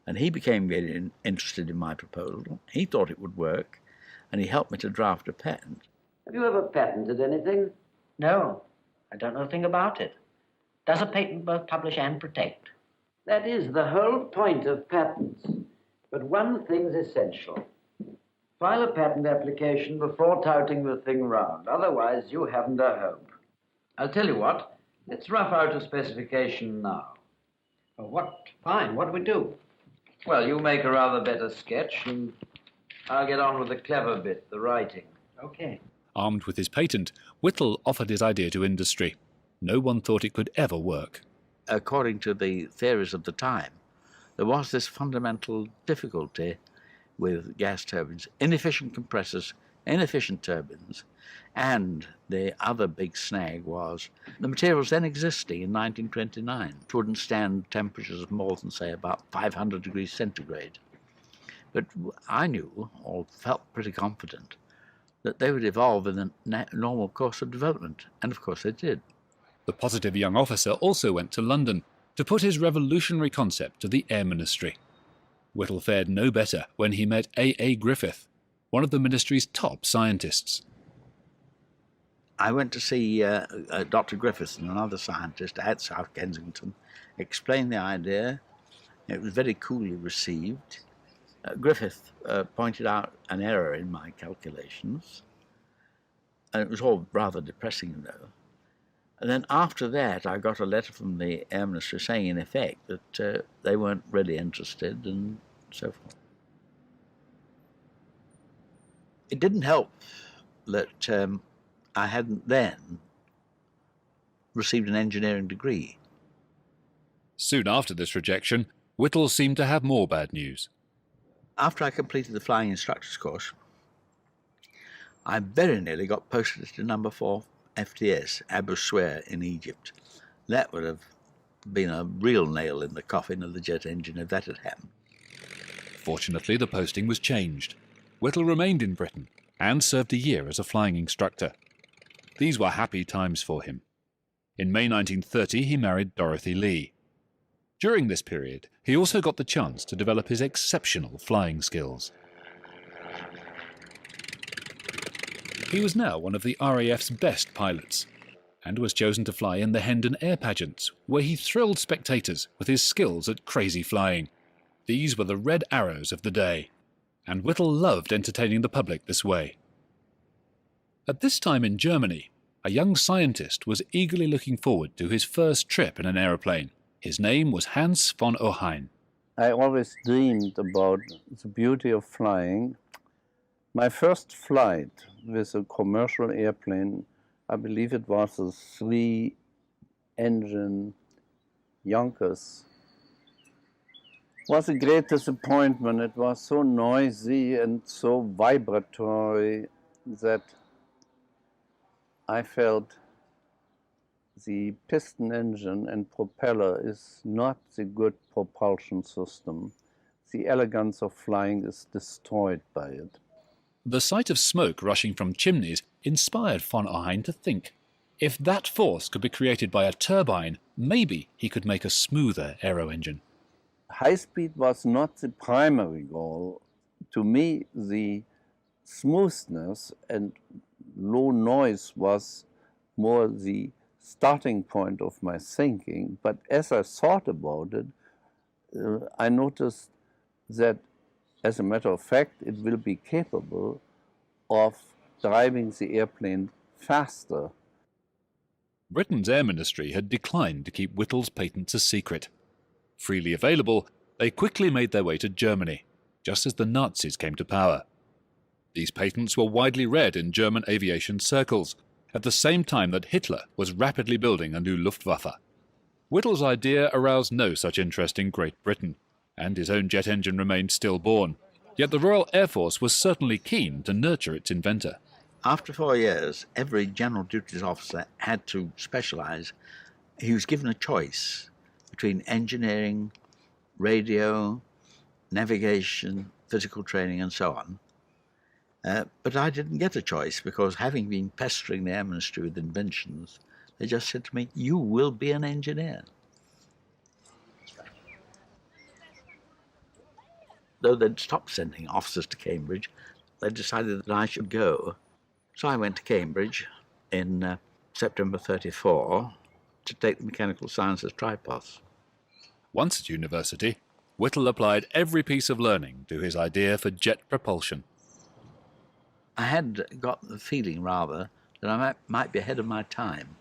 And he became very interested in my proposal. He thought it would work, and he helped me to draft a patent. Have you ever patented anything? No, I don't know a thing about it. Does a patent both publish and protect? That is the whole point of patents. But one thing's essential. File a patent application before touting the thing round. Otherwise, you haven't a hope. I'll tell you what. Let's rough out a specification now. Fine, what do we do? Well, you make a rather better sketch, and I'll get on with the clever bit, the writing. Okay. Armed with his patent, Whittle offered his idea to industry. No one thought it could ever work. According to the theories of the time, there was this fundamental difficulty with gas turbines, inefficient compressors, inefficient turbines, and the other big snag was the materials then existing in 1929 wouldn't stand temperatures of more than, say, about 500 degrees centigrade. But I knew, or felt pretty confident, that they would evolve in the normal course of development, and of course they did. The positive young officer also went to London to put his revolutionary concept to the Air Ministry. Whittle fared no better when he met A. Griffith, one of the ministry's top scientists. I went to see Dr. Griffith and another scientist at South Kensington, explained the idea. It was very coolly received. Griffith pointed out an error in my calculations, and it was all rather depressing, though. And then after that, I got a letter from the Air Ministry saying, in effect, that they weren't really interested and so forth. It didn't help that I hadn't then received an engineering degree. Soon after this rejection, Whittle seemed to have more bad news. After I completed the flying instructor's course, I very nearly got posted to number 4 FTS, Abu Sweir in Egypt. That would have been a real nail in the coffin of the jet engine if that had happened. Fortunately, the posting was changed. Whittle remained in Britain and served a year as a flying instructor. These were happy times for him. In May 1930, he married Dorothy Lee. During this period, he also got the chance to develop his exceptional flying skills. He was now one of the RAF's best pilots, and was chosen to fly in the Hendon Air Pageants, where he thrilled spectators with his skills at crazy flying. These were the red arrows of the day, and Whittle loved entertaining the public this way. At this time in Germany, a young scientist was eagerly looking forward to his first trip in an aeroplane. His name was Hans von Ohain. I always dreamed about the beauty of flying. My first flight with a commercial airplane, I believe it was a 3-engine Yonkers, was a great disappointment. It was so noisy and so vibratory that I felt the piston engine and propeller is not the good propulsion system. The elegance of flying is destroyed by it. The sight of smoke rushing from chimneys inspired von Ohain to think, if that force could be created by a turbine, maybe he could make a smoother aero engine. High speed was not the primary goal. To me, the smoothness and low noise was more the starting point of my thinking. But as I thought about it, I noticed that, as a matter of fact, it will be capable of driving the airplane faster. Britain's Air Ministry had declined to keep Whittle's patents a secret. Freely available, they quickly made their way to Germany, just as the Nazis came to power. These patents were widely read in German aviation circles, at the same time that Hitler was rapidly building a new Luftwaffe. Whittle's idea aroused no such interest in Great Britain, and his own jet engine remained stillborn. Yet the Royal Air Force was certainly keen to nurture its inventor. After 4 years, every general duties officer had to specialise. He was given a choice between engineering, radio, navigation, physical training, and so on. But I didn't get a choice because, having been pestering the Air Ministry with inventions, they just said to me, "You will be an engineer." Though they'd stopped sending officers to Cambridge, they decided that I should go. So I went to Cambridge in September 1934 to take the mechanical sciences tripos. Once at university, Whittle applied every piece of learning to his idea for jet propulsion. I had got the feeling, rather, that I might be ahead of my time.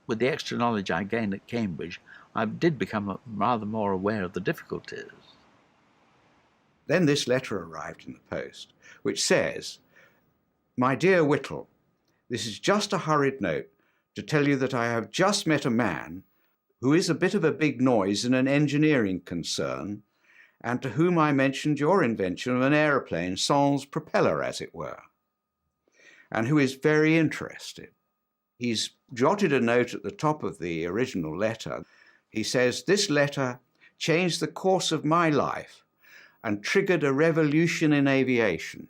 With the extra knowledge I gained at Cambridge, I did become rather more aware of the difficulties. Then this letter arrived in the post, which says, "My dear Whittle, this is just a hurried note to tell you that I have just met a man who is a bit of a big noise in an engineering concern, and to whom I mentioned your invention of an aeroplane sans propeller, as it were, and who is very interested." He's jotted a note at the top of the original letter. He says, "This letter changed the course of my life and triggered a revolution in aviation."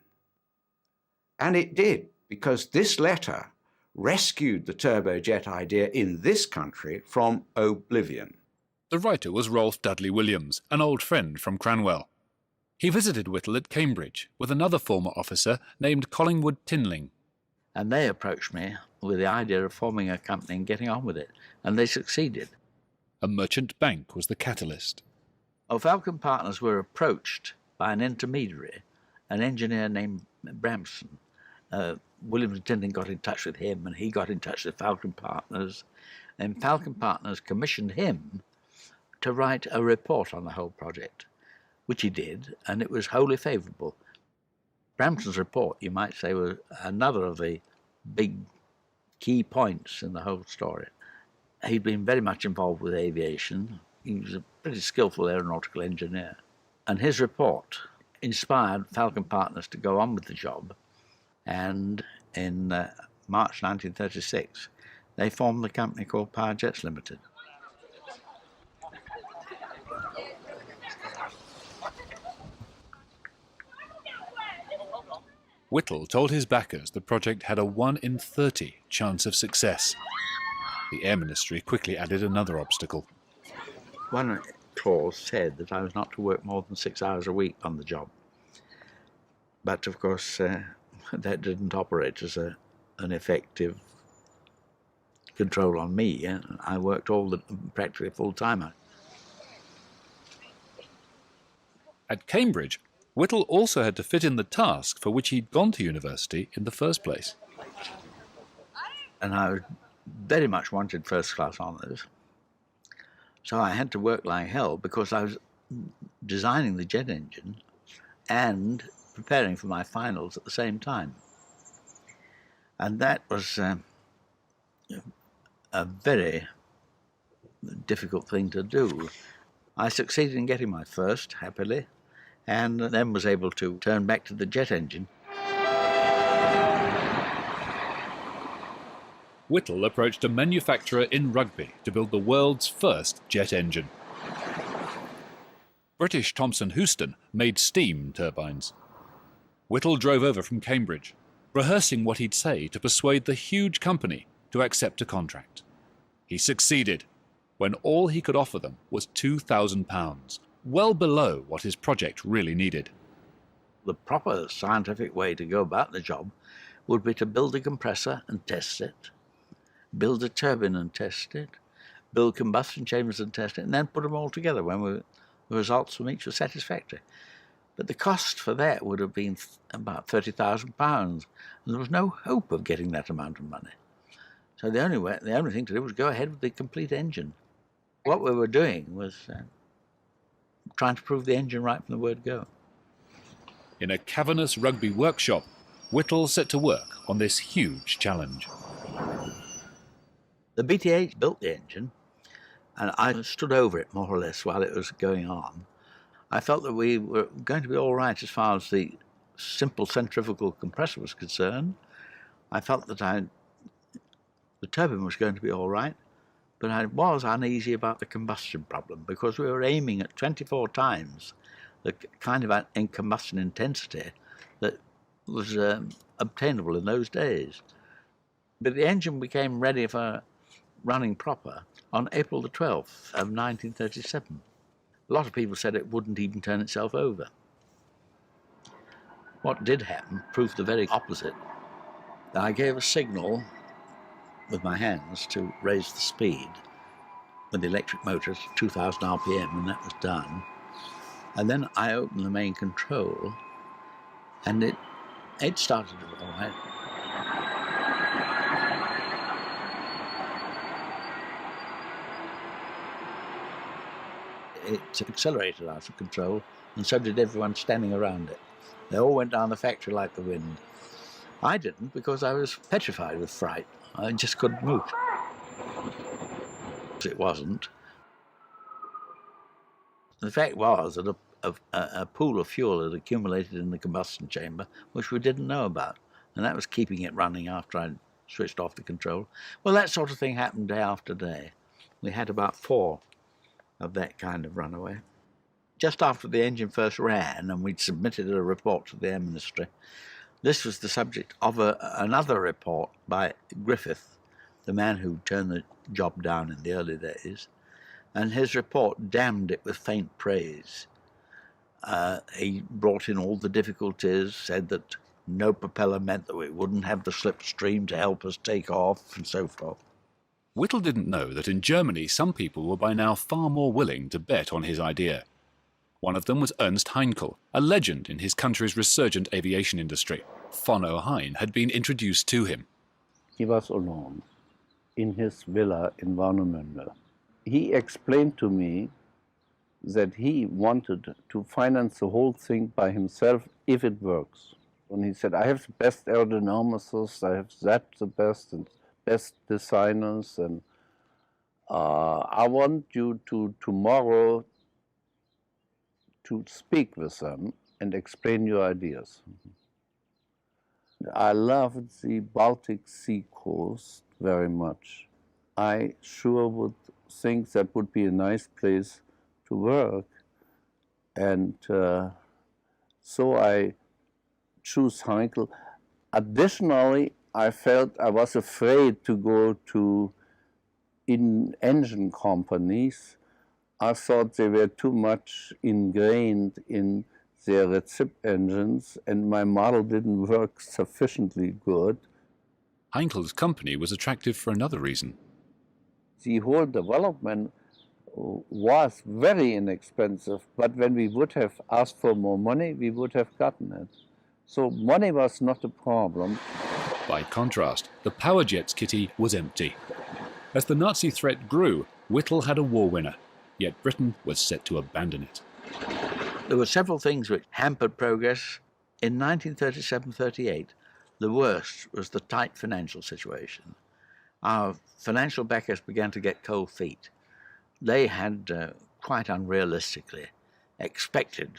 And it did, because this letter rescued the turbojet idea in this country from oblivion. The writer was Rolf Dudley Williams, an old friend from Cranwell. He visited Whittle at Cambridge with another former officer named Collingwood Tinling. And they approached me with the idea of forming a company and getting on with it, and they succeeded. A merchant bank was the catalyst. Falcon Partners were approached by an intermediary, an engineer named Bramson. Williams and Tinling got in touch with him, and he got in touch with Falcon Partners, and Falcon Partners commissioned him to write a report on the whole project, which he did, and it was wholly favourable. Bramson's report, you might say, was another of the big key points in the whole story. He'd been very much involved with aviation. He was a pretty skillful aeronautical engineer. And his report inspired Falcon Partners to go on with the job. And in March 1936, they formed the company called Power Jets Limited. Whittle told his backers the project had a 1 in 30 chance of success. The Air Ministry quickly added another obstacle. One clause said that I was not to work more than 6 hours a week on the job. But of course, that didn't operate as an effective control on me. I worked practically full-time. At Cambridge, Whittle also had to fit in the task for which he'd gone to university in the first place. And I very much wanted first-class honours. So I had to work like hell because I was designing the jet engine and preparing for my finals at the same time. And that was a very difficult thing to do. I succeeded in getting my first, happily, and then was able to turn back to the jet engine. Whittle approached a manufacturer in Rugby to build the world's first jet engine. British Thomson Houston made steam turbines. Whittle drove over from Cambridge, rehearsing what he'd say to persuade the huge company to accept a contract. He succeeded, when all he could offer them was £2,000, well below what his project really needed. The proper scientific way to go about the job would be to build a compressor and test it, build a turbine and test it, build combustion chambers and test it, and then put them all together when the results from each were satisfactory. But the cost for that would have been about £30,000, and there was no hope of getting that amount of money. So the only thing to do was go ahead with the complete engine. What we were doing was trying to prove the engine right from the word go. In a cavernous Rugby workshop, Whittle set to work on this huge challenge. The BTH built the engine, and I stood over it more or less while it was going on. I felt that we were going to be all right as far as the simple centrifugal compressor was concerned. I felt that the turbine was going to be all right, but I was uneasy about the combustion problem because we were aiming at 24 times the kind of combustion intensity that was obtainable in those days. But the engine became ready for running proper on April the 12th of 1937. A lot of people said it wouldn't even turn itself over. What did happen proved the very opposite. I gave a signal with my hands to raise the speed with the electric motor to 2,000 RPM, and that was done. And then I opened the main control, and it started all right. It accelerated out of control, and so did everyone standing around it. They all went down the factory like the wind. I didn't, because I was petrified with fright. I just couldn't move. It wasn't. The fact was that a pool of fuel had accumulated in the combustion chamber, which we didn't know about, and that was keeping it running after I'd switched off the control. Well, that sort of thing happened day after day. We had about 4 of that kind of runaway. Just after the engine first ran and we'd submitted a report to the Air Ministry, this was the subject of another report by Griffith, the man who turned the job down in the early days, and his report damned it with faint praise. He brought in all the difficulties, said that no propeller meant that we wouldn't have the slipstream to help us take off, and so forth. Whittle didn't know that in Germany some people were by now far more willing to bet on his idea. One of them was Ernst Heinkel, a legend in his country's resurgent aviation industry. Von O'Hine had been introduced to him. He was alone in his villa in Warnemünde. He explained to me that he wanted to finance the whole thing by himself if it works. And he said, I have the best aerodynamicists, I have the best and best designers, and I want you to tomorrow to speak with them and explain your ideas. I loved the Baltic Sea coast very much. I sure would think that would be a nice place to work, and so I choose Heinkel. Additionally, I felt I was afraid to go to engine companies. I thought they were too much ingrained in their recip engines, and my model didn't work sufficiently good. Heinkel's company was attractive for another reason. The whole development was very inexpensive, but when we would have asked for more money, we would have gotten it. So money was not a problem. By contrast, the power jet's kitty was empty. As the Nazi threat grew, Whittle had a war winner, yet Britain was set to abandon it. There were several things which hampered progress. In 1937-38, the worst was the tight financial situation. Our financial backers began to get cold feet. They had, quite unrealistically, expected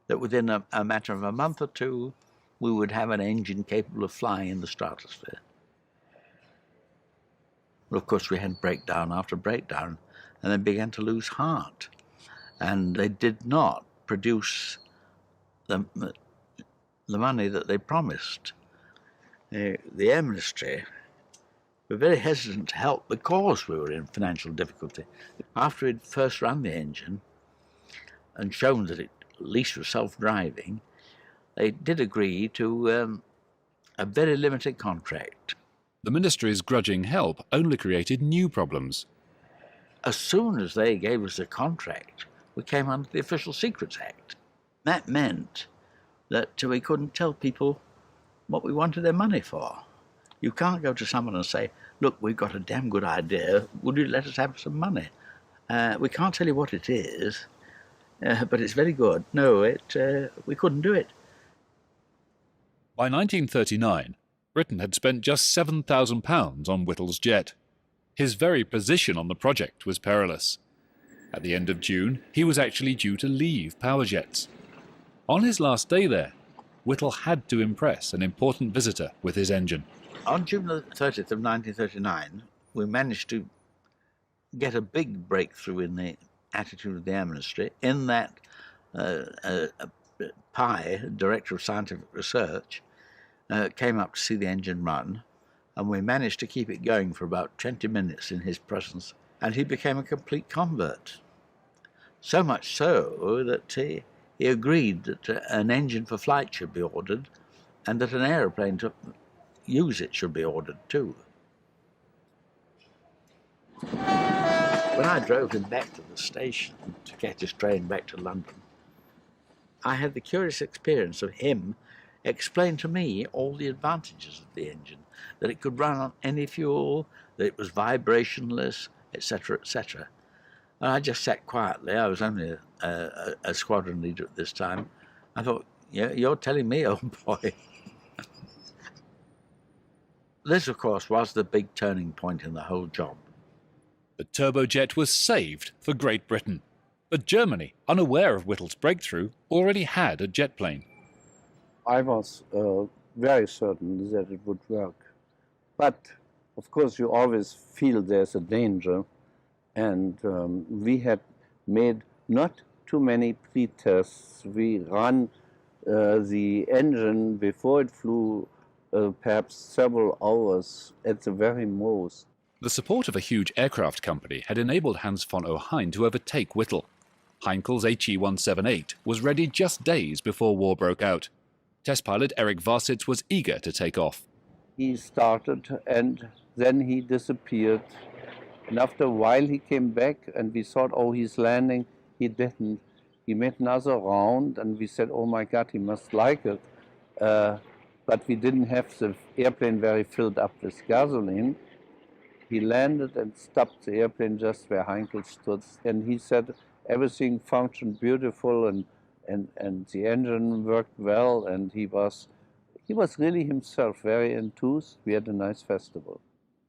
that within a matter of a month or two, we would have an engine capable of flying in the stratosphere. Well, of course, we had breakdown after breakdown, and they began to lose heart. And they did not produce the money that they promised. The Air Ministry were very hesitant to help because we were in financial difficulty. After we'd first run the engine and shown that it at least was self-driving, they did agree to a very limited contract. The ministry's grudging help only created new problems. as soon as they gave us the contract, we came under the Official Secrets Act. That meant that we couldn't tell people what we wanted their money for. You can't go to someone and say, look, we've got a damn good idea, would you let us have some money? We can't tell you what it is, but it's very good. No, we couldn't do it. By 1939, Britain had spent just £7,000 on Whittle's jet. His very position on the project was perilous. At the end of June, he was actually due to leave Power Jets. On his last day there, Whittle had to impress an important visitor with his engine. On June the 30th of 1939, we managed to get a big breakthrough in the attitude of the Air Ministry, in that Pye, Director of Scientific Research, came up to see the engine run, and we managed to keep it going for about 20 minutes in his presence, and he became a complete convert. So much so that he agreed that an engine for flight should be ordered, and that an aeroplane to use it should be ordered too. When I drove him back to the station to get his train back to London, I had the curious experience of him explain to me all the advantages of the engine, that it could run on any fuel, that it was vibrationless, etc., etc. And I just sat quietly. I was only a squadron leader at this time. I thought, yeah, you're telling me, old boy. This, of course, was the big turning point in the whole job. The turbojet was saved for Great Britain, but Germany, unaware of Whittle's breakthrough, already had a jet plane. I was very certain that it would work. But, of course, you always feel there's a danger. And we had made not too many pre-tests. We ran the engine before it flew perhaps several hours at the very most. The support of a huge aircraft company had enabled Hans von Ohain to overtake Whittle. Heinkel's HE-178 was ready just days before war broke out. Test pilot Erich Varsitz was eager to take off. He started and then he disappeared. And after a while he came back and we thought, oh, he's landing. He didn't. He made another round and we said, oh my God, he must like it. But we didn't have the airplane very filled up with gasoline. He landed and stopped the airplane just where Heinkel stood. And he said everything functioned beautiful and the engine worked well, and he was really himself, very enthused. We had a nice festival.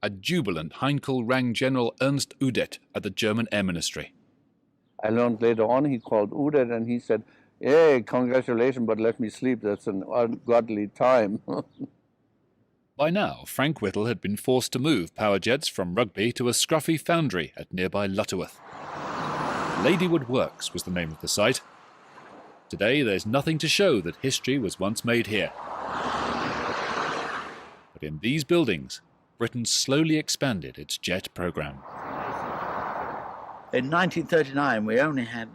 A jubilant Heinkel rang General Ernst Udet at the German Air Ministry. I learned later on he called Udet and he said, hey, congratulations, but let me sleep. That's an ungodly time. By now, Frank Whittle had been forced to move Power Jets from Rugby to a scruffy foundry at nearby Lutterworth. Ladywood Works was the name of the site. Today, there's nothing to show that history was once made here. But in these buildings, Britain slowly expanded its jet program. In 1939, we only had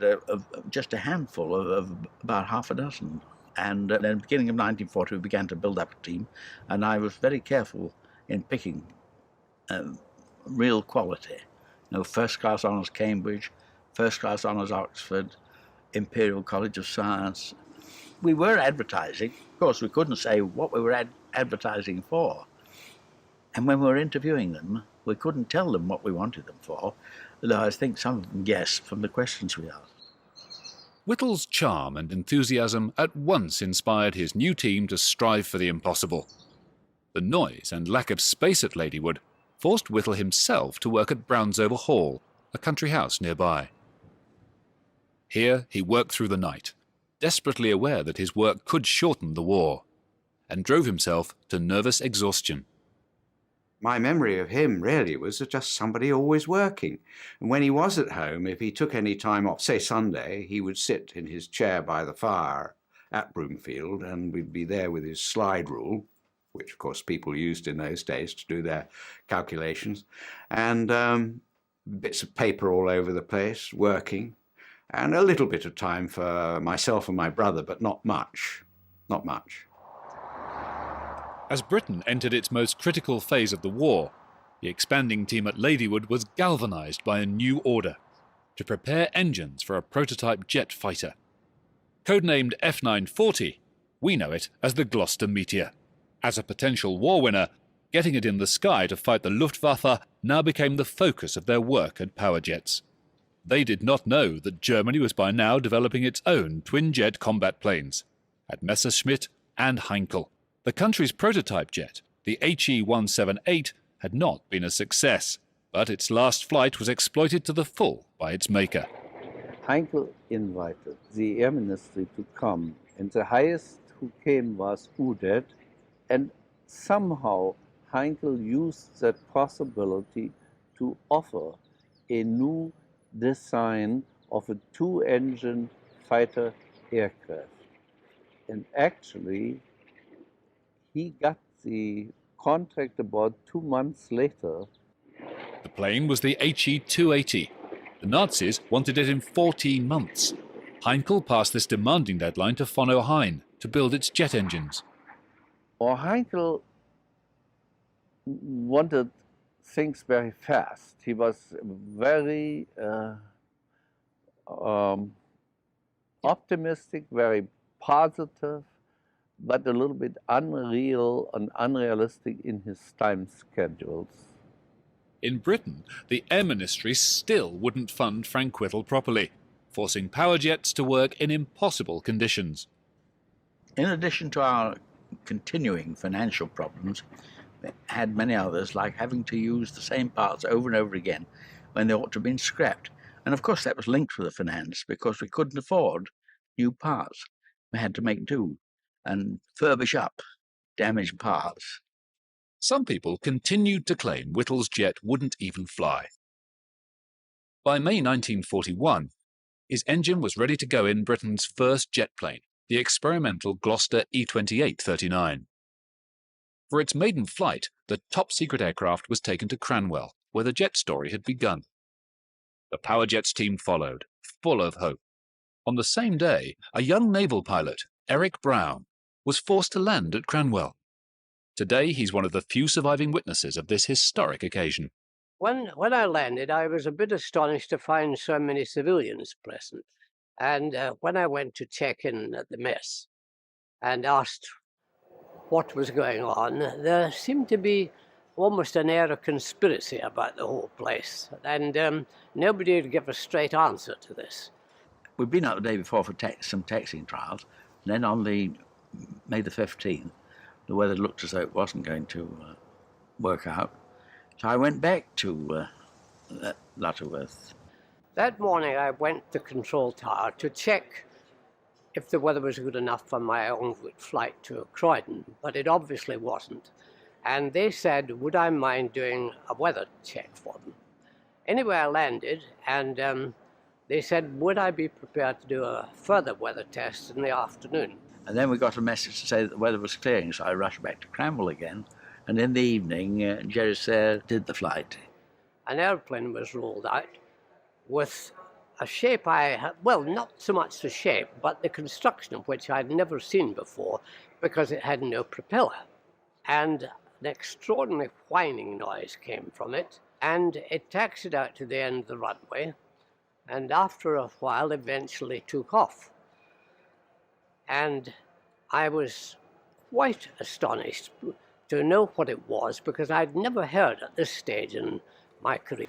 just a handful of about half a dozen. And at the beginning of 1940, we began to build up a team, and I was very careful in picking real quality. You know, first-class honours Cambridge, first-class honours Oxford, Imperial College of Science. We were advertising. Of course, we couldn't say what we were advertising for. And when we were interviewing them, we couldn't tell them what we wanted them for, although I think some of them guessed from the questions we asked. Whittle's charm and enthusiasm at once inspired his new team to strive for the impossible. The noise and lack of space at Ladywood forced Whittle himself to work at Brownsover Hall, a country house nearby. Here he worked through the night, desperately aware that his work could shorten the war, and drove himself to nervous exhaustion. My memory of him really was just somebody always working. And when he was at home, if he took any time off, say Sunday, he would sit in his chair by the fire at Broomfield, and we'd be there with his slide rule, which of course people used in those days to do their calculations, and bits of paper all over the place, working, and a little bit of time for myself and my brother, but not much, not much. As Britain entered its most critical phase of the war, The expanding team at Ladywood was galvanised by a new order to prepare engines for a prototype jet fighter. Codenamed F940, we know it as the Gloucester Meteor. As a potential war winner, getting it in the sky to fight the Luftwaffe now became the focus of their work at Power Jets. They did not know that Germany was by now developing its own twin-jet combat planes at Messerschmitt and Heinkel. The country's prototype jet, the HE-178, had not been a success, but its last flight was exploited to the full by its maker. Heinkel invited the Air Ministry to come, and the highest who came was Udet, and somehow Heinkel used that possibility to offer a new design of a two-engine fighter aircraft. And actually, he got the contract about 2 months later. The plane was the HE-280. The Nazis wanted it in 14 months. Heinkel passed this demanding deadline to von O'Hine to build its jet engines. Or Heinkel wanted things very fast. He was very optimistic, very positive, but a little bit unreal and unrealistic in his time schedules. In Britain, the Air Ministry still wouldn't fund Frank Whittle properly, forcing Power Jets to work in impossible conditions. In addition to our continuing financial problems, we had many others, like having to use the same parts over and over again when they ought to have been scrapped. And of course that was linked with the finance, because we couldn't afford new parts. We had to make do and furbish up damaged parts. Some people continued to claim Whittle's jet wouldn't even fly. By May 1941, his engine was ready to go in Britain's first jet plane, the experimental Gloucester E-28-39. For its maiden flight, the top-secret aircraft was taken to Cranwell, where the jet story had begun. The Power Jets team followed, full of hope. On the same day, a young naval pilot, Eric Brown, was forced to land at Cranwell. Today, he's one of the few surviving witnesses of this historic occasion. When I landed, I was a bit astonished to find so many civilians present. And when I went to check in at the mess and asked what was going on, there seemed to be almost an air of conspiracy about the whole place. And nobody would give a straight answer to this. We'd been out the day before for some taxiing trials. And then on May the 15th, the weather looked as though it wasn't going to work out. So I went back to Lutterworth. That morning I went to Control Tower to check if the weather was good enough for my own flight to Croydon, but it obviously wasn't. And they said, would I mind doing a weather check for them? Anyway, I landed, and they said, would I be prepared to do a further weather test in the afternoon? And then we got a message to say that the weather was clearing, so I rushed back to Cranwell again. And in the evening, Jerry Sayre did the flight. An airplane was rolled out with a shape well, not so much the shape, but the construction of which I'd never seen before, because it had no propeller. And an extraordinary whining noise came from it, and it taxied out to the end of the runway, and after a while eventually took off. And I was quite astonished to know what it was, because I'd never heard at this stage in my career.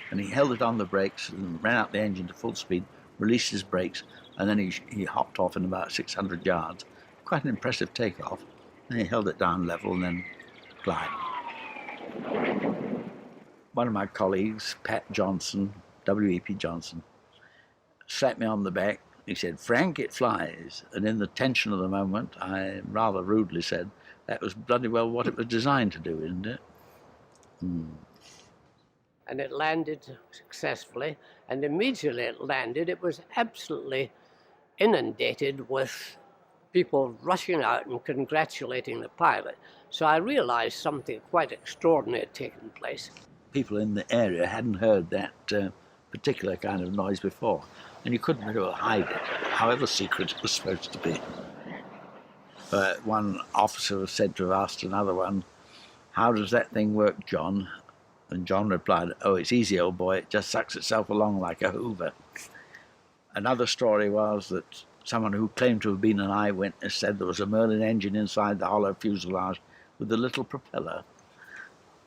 And he held it on the brakes and ran out the engine to full speed, released his brakes, and then he hopped off in about 600 yards. Quite an impressive takeoff. Then he held it down level and then glided. One of my colleagues, Pat Johnson, W.E.P. Johnson, slapped me on the back. He said, "Frank, it flies." And in the tension of the moment, I rather rudely said, "That was bloody well what it was designed to do, isn't it?" And it landed successfully, and immediately it landed, it was absolutely inundated with people rushing out and congratulating the pilot. So I realized something quite extraordinary had taken place. People in the area hadn't heard that particular kind of noise before, and you couldn't really hide it, however secret it was supposed to be. One officer was said to have asked another one, "How does that thing work, John?" And John replied, "Oh, it's easy, old boy, it just sucks itself along like a hoover." Another story was that someone who claimed to have been an eyewitness said there was a Merlin engine inside the hollow fuselage with a little propeller.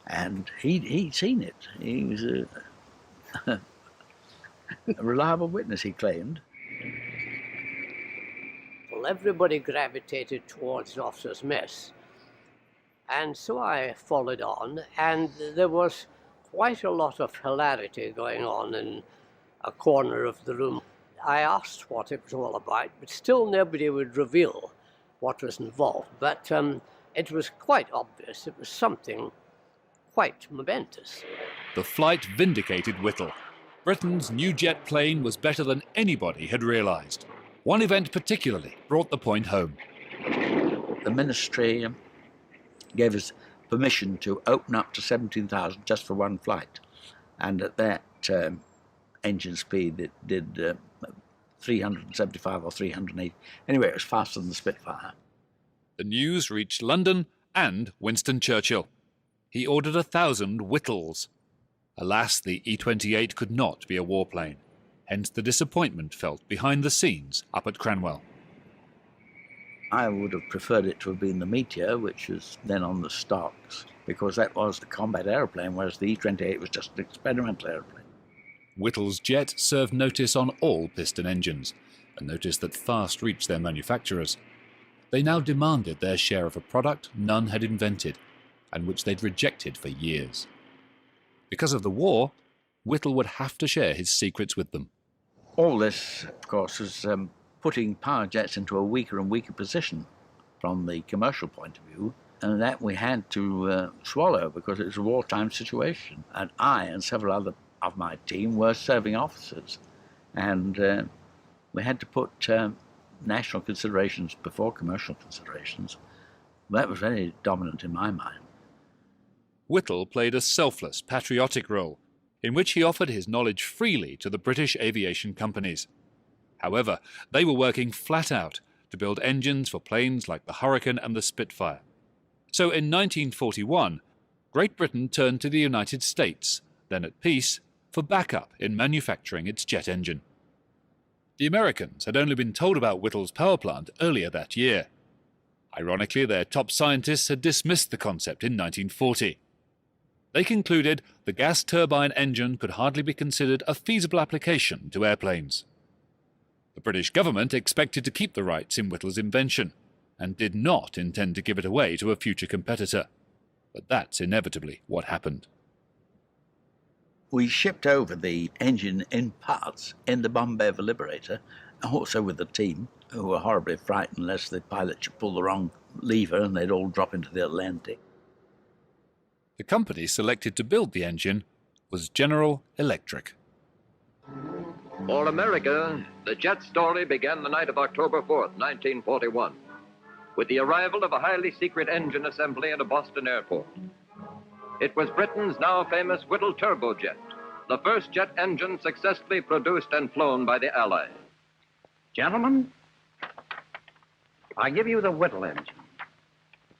And he'd seen it. He was a reliable witness, he claimed. Well, everybody gravitated towards the officers' mess. And so I followed on, and there was quite a lot of hilarity going on in a corner of the room. I asked what it was all about, but still nobody would reveal what was involved. But it was quite obvious. It was something quite momentous. The flight vindicated Whittle. Britain's new jet plane was better than anybody had realised. One event particularly brought the point home. The ministry gave us permission to open up to 17,000 just for one flight. And at that engine speed, it did 375 or 380. Anyway, it was faster than the Spitfire. The news reached London and Winston Churchill. He ordered 1,000 Whittles. Alas, the E-28 could not be a warplane. Hence the disappointment felt behind the scenes up at Cranwell. I would have preferred it to have been the Meteor, which was then on the stocks, because that was the combat aeroplane, whereas the E-28 was just an experimental aeroplane. Whittle's jet served notice on all piston engines, a notice that fast reached their manufacturers. They now demanded their share of a product none had invented, and which they'd rejected for years. Because of the war, Whittle would have to share his secrets with them. All this, of course, was putting power jets into a weaker and weaker position from the commercial point of view, and that we had to swallow because it was a wartime situation. And I and several other of my team were serving officers, and we had to put national considerations before commercial considerations. That was very dominant in my mind. Whittle played a selfless, patriotic role, in which he offered his knowledge freely to the British aviation companies. However, they were working flat out to build engines for planes like the Hurricane and the Spitfire. So in 1941, Great Britain turned to the United States, then at peace, for backup in manufacturing its jet engine. The Americans had only been told about Whittle's power plant earlier that year. Ironically, their top scientists had dismissed the concept in 1940. They concluded the gas turbine engine could hardly be considered a feasible application to airplanes. The British government expected to keep the rights in Whittle's invention, and did not intend to give it away to a future competitor. But that's inevitably what happened. We shipped over the engine in parts in the Bombay of a Liberator, also with the team, who were horribly frightened lest the pilot should pull the wrong lever and they'd all drop into the Atlantic. The company selected to build the engine was General Electric. For America, the jet story began the night of October 4th, 1941, with the arrival of a highly secret engine assembly at a Boston airport. It was Britain's now famous Whittle turbojet, the first jet engine successfully produced and flown by the Allies. Gentlemen, I give you the Whittle engine.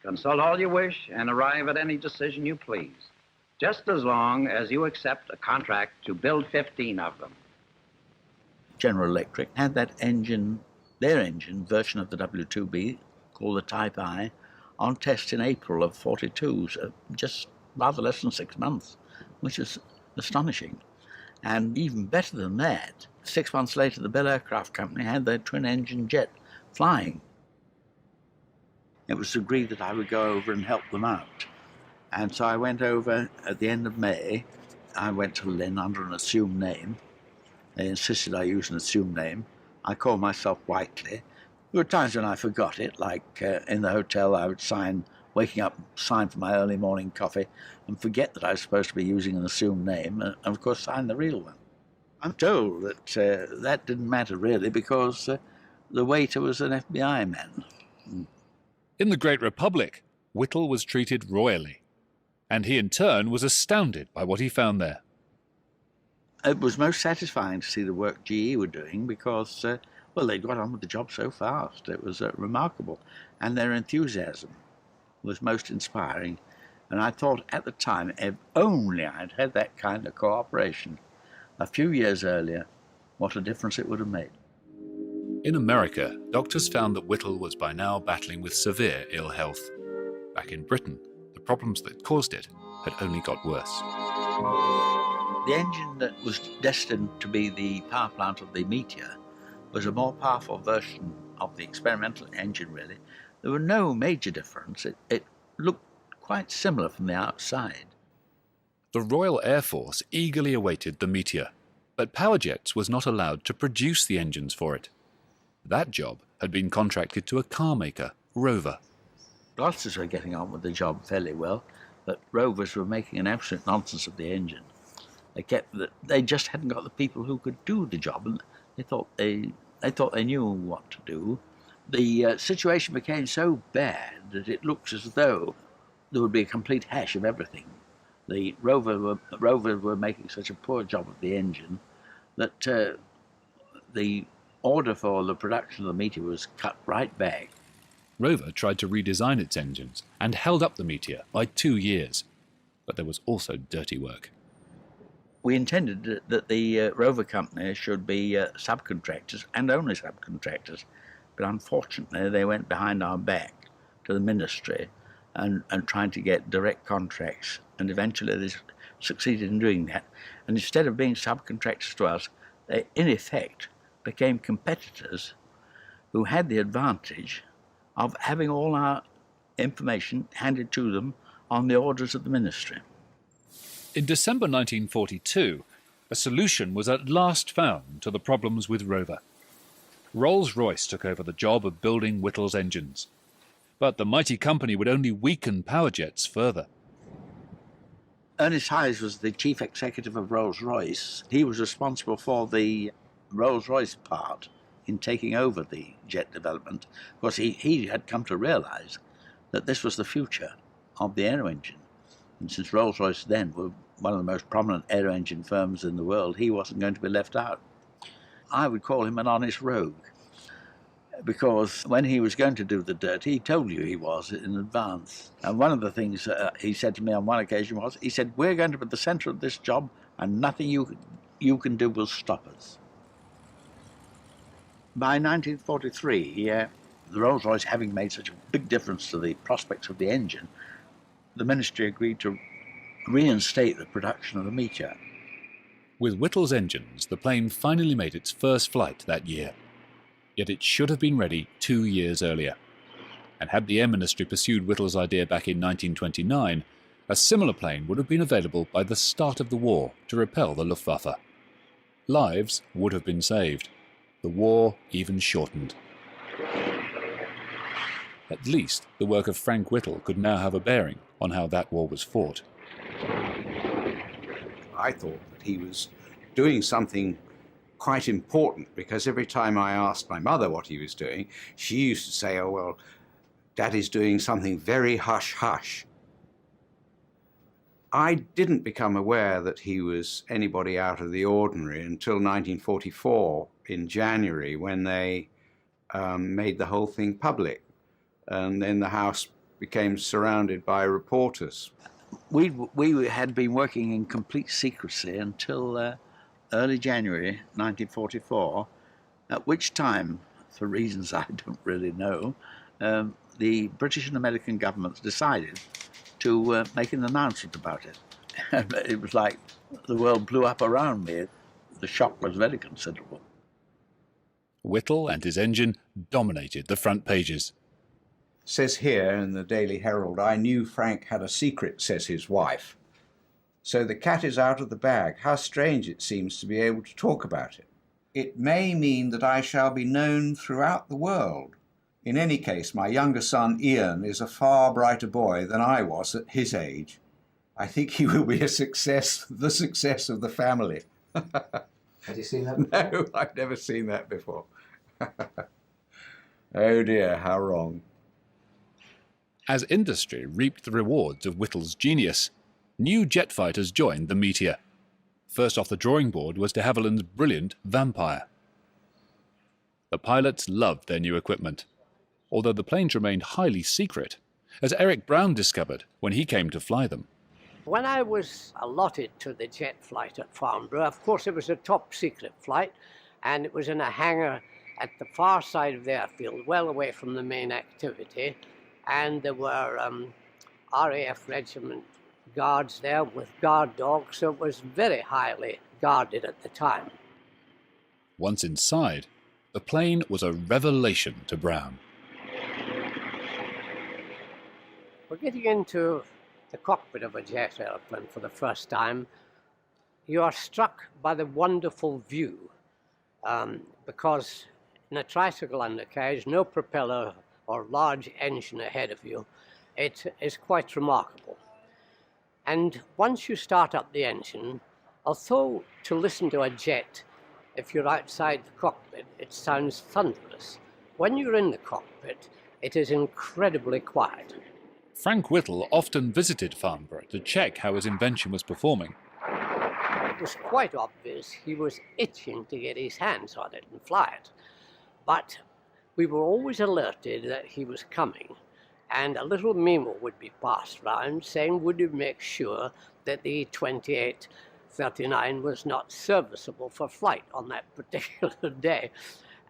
Consult all you wish and arrive at any decision you please, just as long as you accept a contract to build 15 of them. General Electric had that engine, their engine, version of the W2B, called the Type I, on test in April of 42, so just rather less than 6 months, which is astonishing. And even better than that, 6 months later, the Bell Aircraft Company had their twin-engine jet flying. It was agreed that I would go over and help them out. And so I went over at the end of May. I went to Lynn under an assumed name. They insisted I use an assumed name. I called myself Whittle. There were times when I forgot it, like in the hotel I would waking up, sign for my early morning coffee, and forget that I was supposed to be using an assumed name, and of course sign the real one. I'm told that that didn't matter really because the waiter was an FBI man. In the Great Republic, Whittle was treated royally, and he in turn was astounded by what he found there. It was most satisfying to see the work GE were doing because, well, they got on with the job so fast. It was remarkable. And their enthusiasm was most inspiring. And I thought at the time, if only I'd had that kind of cooperation a few years earlier, what a difference it would have made. In America, doctors found that Whittle was by now battling with severe ill health. Back in Britain, the problems that caused it had only got worse. The engine that was destined to be the power plant of the Meteor was a more powerful version of the experimental engine, really. There was no major difference. It looked quite similar from the outside. The Royal Air Force eagerly awaited the Meteor, but Powerjets was not allowed to produce the engines for it. That job had been contracted to a car maker, Rover. Gloucesters were getting on with the job fairly well, but Rovers were making an absolute nonsense of the engine. They just hadn't got the people who could do the job, and they thought they knew what to do. The situation became so bad that it looks as though there would be a complete hash of everything. The Rovers were making such a poor job of the engine that the order for the production of the Meteor was cut right back. Rover tried to redesign its engines and held up the Meteor by 2 years, but there was also dirty work. We intended that the Rover company should be subcontractors and only subcontractors, but unfortunately they went behind our back to the ministry and trying to get direct contracts, and eventually they succeeded in doing that. And instead of being subcontractors to us, they in effect became competitors who had the advantage of having all our information handed to them on the orders of the ministry. In December 1942, a solution was at last found to the problems with Rover. Rolls Royce took over the job of building Whittle's engines. But the mighty company would only weaken Powerjets further. Ernest Hayes was the chief executive of Rolls Royce. He was responsible for the Rolls Royce part in taking over the jet development. Of course, he had come to realize that this was the future of the aero engine. And since Rolls Royce then were one of the most prominent aero engine firms in the world, he wasn't going to be left out. I would call him an honest rogue, because when he was going to do the dirt, he told you he was in advance. And one of the things he said to me on one occasion was, he said, "We're going to be the center of this job, and nothing you can do will stop us." By 1943, the Rolls-Royce having made such a big difference to the prospects of the engine, the ministry agreed to reinstate the production of the Meteor. With Whittle's engines, the plane finally made its first flight that year. Yet it should have been ready 2 years earlier. And had the Air Ministry pursued Whittle's idea back in 1929, a similar plane would have been available by the start of the war to repel the Luftwaffe. Lives would have been saved. The war even shortened. At least the work of Frank Whittle could now have a bearing on how that war was fought. I thought that he was doing something quite important, because every time I asked my mother what he was doing, she used to say, "Oh, well, Daddy's doing something very hush-hush." I didn't become aware that he was anybody out of the ordinary until 1944 in January, when they made the whole thing public. And then the house became surrounded by reporters. We had been working in complete secrecy until early January 1944, at which time, for reasons I don't really know, the British and American governments decided to make an announcement about it. It was like the world blew up around me. The shock was very considerable. Whittle and his engine dominated the front pages. Says here in the Daily Herald, "I knew Frank had a secret," says his wife. So the cat is out of the bag. How strange it seems to be able to talk about it. It may mean that I shall be known throughout the world. In any case, my younger son Ian is a far brighter boy than I was at his age. I think he will be a success, the success of the family. Had you seen that before? No, I've never seen that before. Oh dear, how wrong. As industry reaped the rewards of Whittle's genius, new jet fighters joined the Meteor. First off the drawing board was de Havilland's brilliant Vampire. The pilots loved their new equipment. Although the planes remained highly secret, as Eric Brown discovered when he came to fly them. When I was allotted to the jet flight at Farnborough, of course it was a top secret flight, and it was in a hangar at the far side of the airfield, well away from the main activity, and there were RAF regiment guards there with guard dogs, so it was very highly guarded at the time. Once inside, the plane was a revelation to Brown. We're getting into the cockpit of a jet airplane for the first time. You are struck by the wonderful view, because in a tricycle undercarriage, no propeller or large engine ahead of you, it is quite remarkable. And once you start up the engine, although to listen to a jet, if you're outside the cockpit, it sounds thunderous. When you're in the cockpit, it is incredibly quiet. Frank Whittle often visited Farnborough to check how his invention was performing. It was quite obvious he was itching to get his hands on it and fly it. But we were always alerted that he was coming, and a little memo would be passed round saying, would you make sure that the 2839 was not serviceable for flight on that particular day?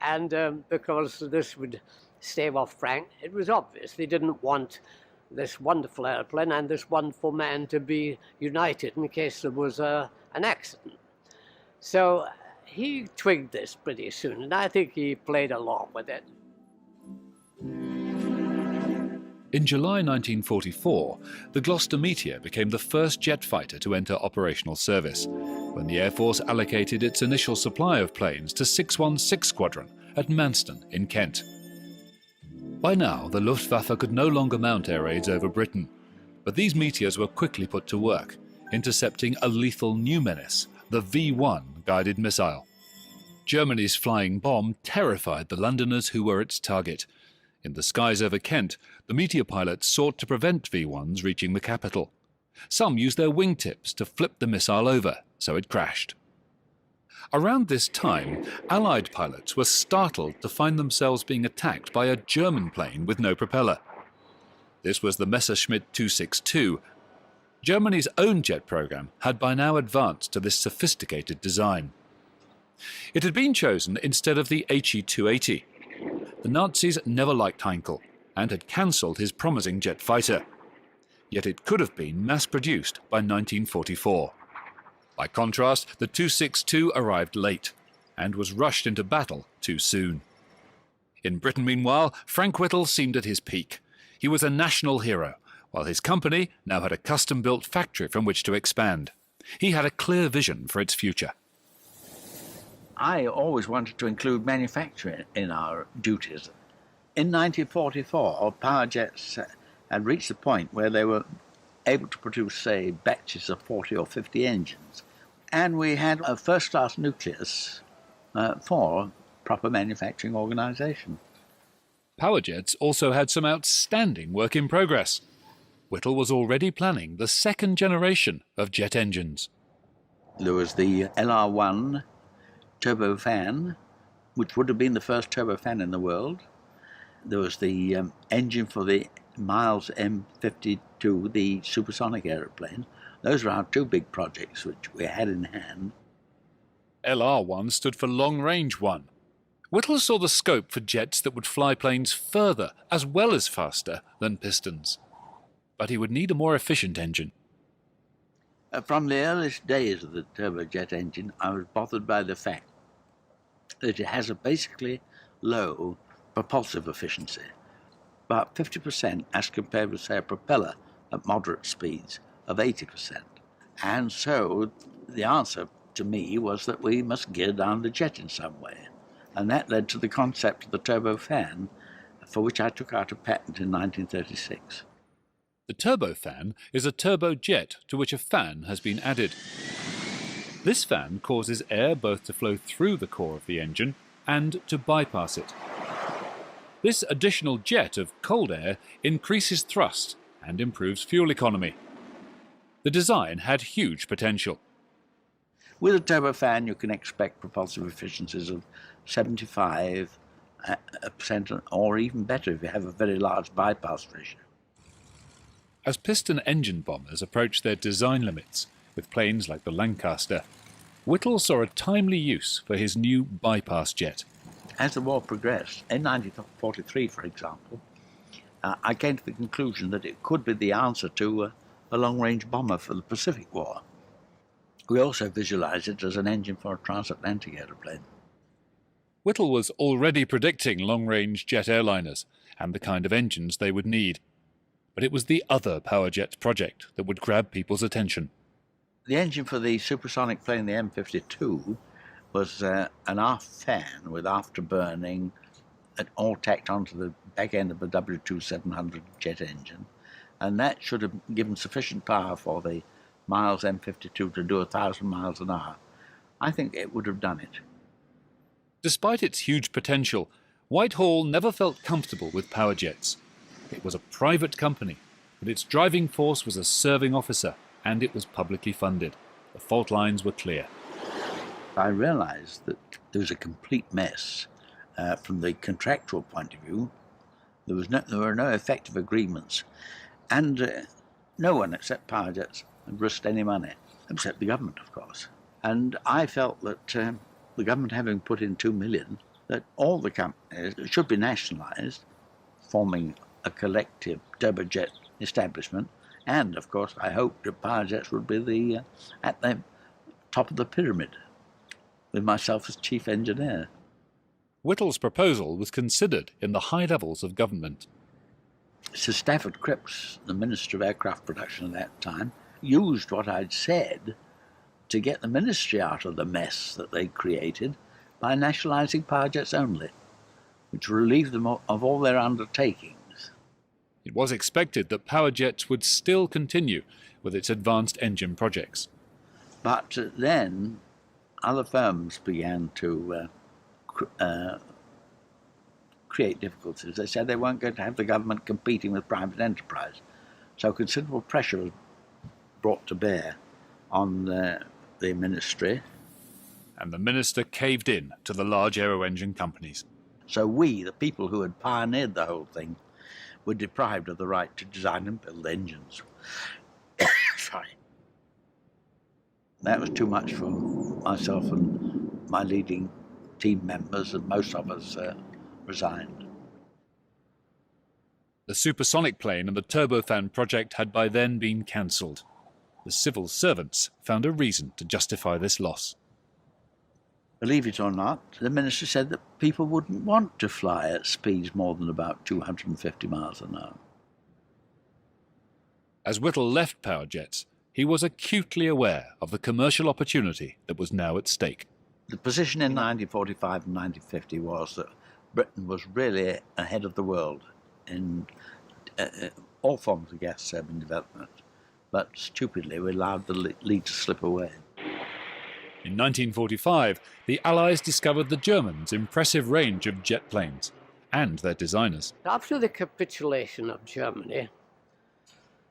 And because this would stave off Frank, it was obvious they didn't want this wonderful airplane and this wonderful man to be united in case there was an accident. So he twigged this pretty soon, and I think he played along with it. In July 1944, the Gloucester Meteor became the first jet fighter to enter operational service, when the Air Force allocated its initial supply of planes to 616 Squadron at Manston in Kent. By now, the Luftwaffe could no longer mount air raids over Britain, but these Meteors were quickly put to work, intercepting a lethal new menace, the V-1 guided missile. Germany's flying bomb terrified the Londoners who were its target. In the skies over Kent, the Meteor pilots sought to prevent V-1s reaching the capital. Some used their wingtips to flip the missile over, so it crashed. Around this time, Allied pilots were startled to find themselves being attacked by a German plane with no propeller. This was the Messerschmitt 262. Germany's own jet program had by now advanced to this sophisticated design. It had been chosen instead of the HE-280. The Nazis never liked Heinkel and had cancelled his promising jet fighter. Yet it could have been mass-produced by 1944. By contrast, the 262 arrived late and was rushed into battle too soon. In Britain, meanwhile, Frank Whittle seemed at his peak. He was a national hero, while his company now had a custom-built factory from which to expand. He had a clear vision for its future. I always wanted to include manufacturing in our duties. In 1944, power jets had reached the point where they were able to produce, say, batches of 40 or 50 engines. And we had a first-class nucleus for proper manufacturing organization. Power jets also had some outstanding work in progress. Whittle was already planning the second generation of jet engines. There was the LR1 turbofan, which would have been the first turbofan in the world. There was the engine for the Miles M52, the supersonic aeroplane. Those were our two big projects which we had in hand. LR1 stood for Long Range 1. Whittle saw the scope for jets that would fly planes further as well as faster than pistons. But he would need a more efficient engine. From the earliest days of the turbojet engine, I was bothered by the fact that it has a basically low propulsive efficiency, about 50% as compared with, say, a propeller at moderate speeds of 80%. And so the answer to me was that we must gear down the jet in some way. And that led to the concept of the turbofan, for which I took out a patent in 1936. The turbofan is a turbojet to which a fan has been added. This fan causes air both to flow through the core of the engine and to bypass it. This additional jet of cold air increases thrust and improves fuel economy. The design had huge potential. With a turbofan, you can expect propulsive efficiencies of 75% or even better if you have a very large bypass ratio. As piston engine bombers approached their design limits with planes like the Lancaster, Whittle saw a timely use for his new bypass jet. As the war progressed, in 1943, for example, I came to the conclusion that it could be the answer to a long-range bomber for the Pacific War. We also visualized it as an engine for a transatlantic aeroplane. Whittle was already predicting long-range jet airliners and the kind of engines they would need. But it was the other powerjet project that would grab people's attention. The engine for the supersonic plane, the M52, was an aft fan with afterburning, and all tacked onto the back end of a W2700 jet engine, and that should have given sufficient power for the Miles M52 to do 1,000 miles an hour. I think it would have done it. Despite its huge potential, Whitehall never felt comfortable with powerjets. It was a private company, but its driving force was a serving officer, and it was publicly funded. The fault lines were clear. I realized that there was a complete mess from the contractual point of view. There were no effective agreements, and no one except powerjets had risked any money, except the government, of course. And I felt that the government, having put in $2 million, that all the companies should be nationalized, forming a collective turbojet establishment, and of course I hoped that powerjets would be at the top of the pyramid, with myself as chief engineer. Whittle's proposal was considered in the high levels of government. Sir Stafford Cripps, the Minister of Aircraft Production at that time, used what I'd said to get the ministry out of the mess that they'd created by nationalising powerjets only, which relieved them of all their undertakings. It was expected that powerjets would still continue with its advanced engine projects. But then other firms began to create difficulties. They said they weren't going to have the government competing with private enterprise. So considerable pressure was brought to bear on the ministry. And the minister caved in to the large aero engine companies. So we, the people who had pioneered the whole thing, were deprived of the right to design and build engines. Sorry. That was too much for myself and my leading team members, and most of us resigned. The supersonic plane and the turbofan project had by then been cancelled. The civil servants found a reason to justify this loss. Believe it or not, the minister said that people wouldn't want to fly at speeds more than about 250 miles an hour. As Whittle left powerjets, he was acutely aware of the commercial opportunity that was now at stake. The position in 1945 and 1950 was that Britain was really ahead of the world in all forms of gas turbine development, but stupidly we allowed the lead to slip away. In 1945, the Allies discovered the Germans' impressive range of jet planes and their designers. After the capitulation of Germany,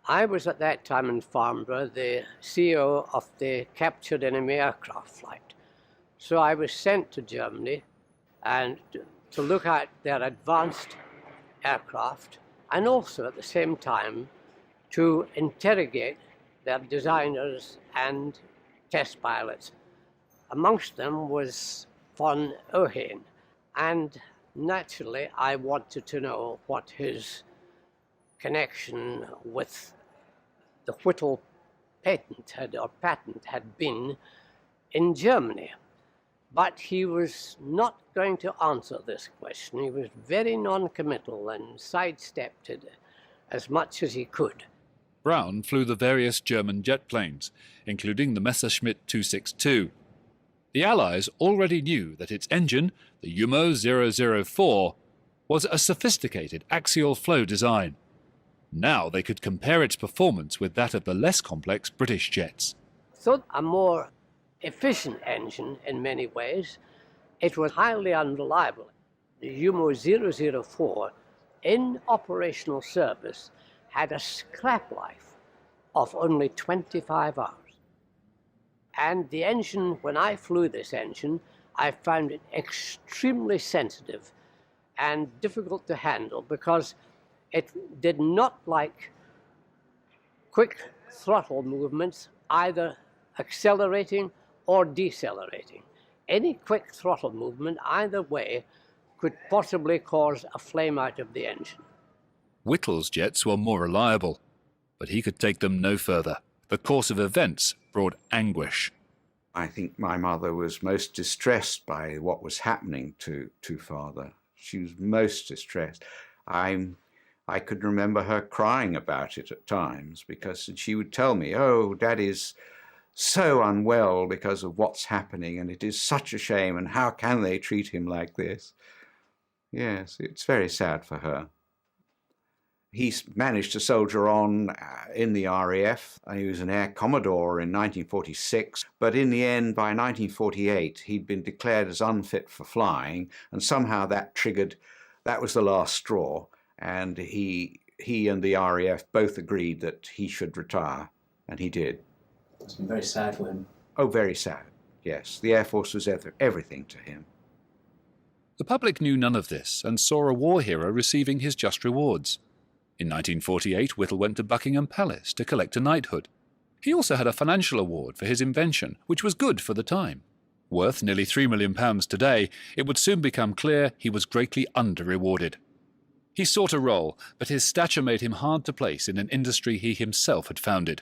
I was at that time in Farnborough the CEO of the captured enemy aircraft flight. So I was sent to Germany and to look at their advanced aircraft, and also at the same time to interrogate their designers and test pilots. Amongst them was von Ohain, and naturally I wanted to know what his connection with the Whittle patent had been in Germany. But he was not going to answer this question. He was very non-committal and sidestepped it as much as he could. Brown flew the various German jet planes, including the Messerschmitt 262. The Allies already knew that its engine, the Jumo 004, was a sophisticated axial flow design. Now they could compare its performance with that of the less complex British jets. So a more efficient engine in many ways. It was highly unreliable. The Jumo 004 in operational service had a scrap life of only 25 hours. And the engine, when I flew this engine, I found it extremely sensitive and difficult to handle because it did not like quick throttle movements, either accelerating or decelerating. Any quick throttle movement, either way, could possibly cause a flame out of the engine. Whittle's jets were more reliable, but he could take them no further. The course of events brought anguish. I think my mother was most distressed by what was happening to father. She was most distressed. I could remember her crying about it at times, because she would tell me, "Oh, Daddy's so unwell because of what's happening, and it is such a shame, and how can they treat him like this?" Yes, it's very sad for her. He managed to soldier on in the RAF. He was an Air Commodore in 1946, but in the end, by 1948, he'd been declared as unfit for flying, and somehow that was the last straw, and he and the RAF both agreed that he should retire, and he did. It's been very sad for him. Oh, very sad, yes. The Air Force was everything to him. The public knew none of this and saw a war hero receiving his just rewards. In 1948, Whittle went to Buckingham Palace to collect a knighthood. He also had a financial award for his invention, which was good for the time. Worth nearly £3 million today, it would soon become clear he was greatly under-rewarded. He sought a role, but his stature made him hard to place in an industry he himself had founded.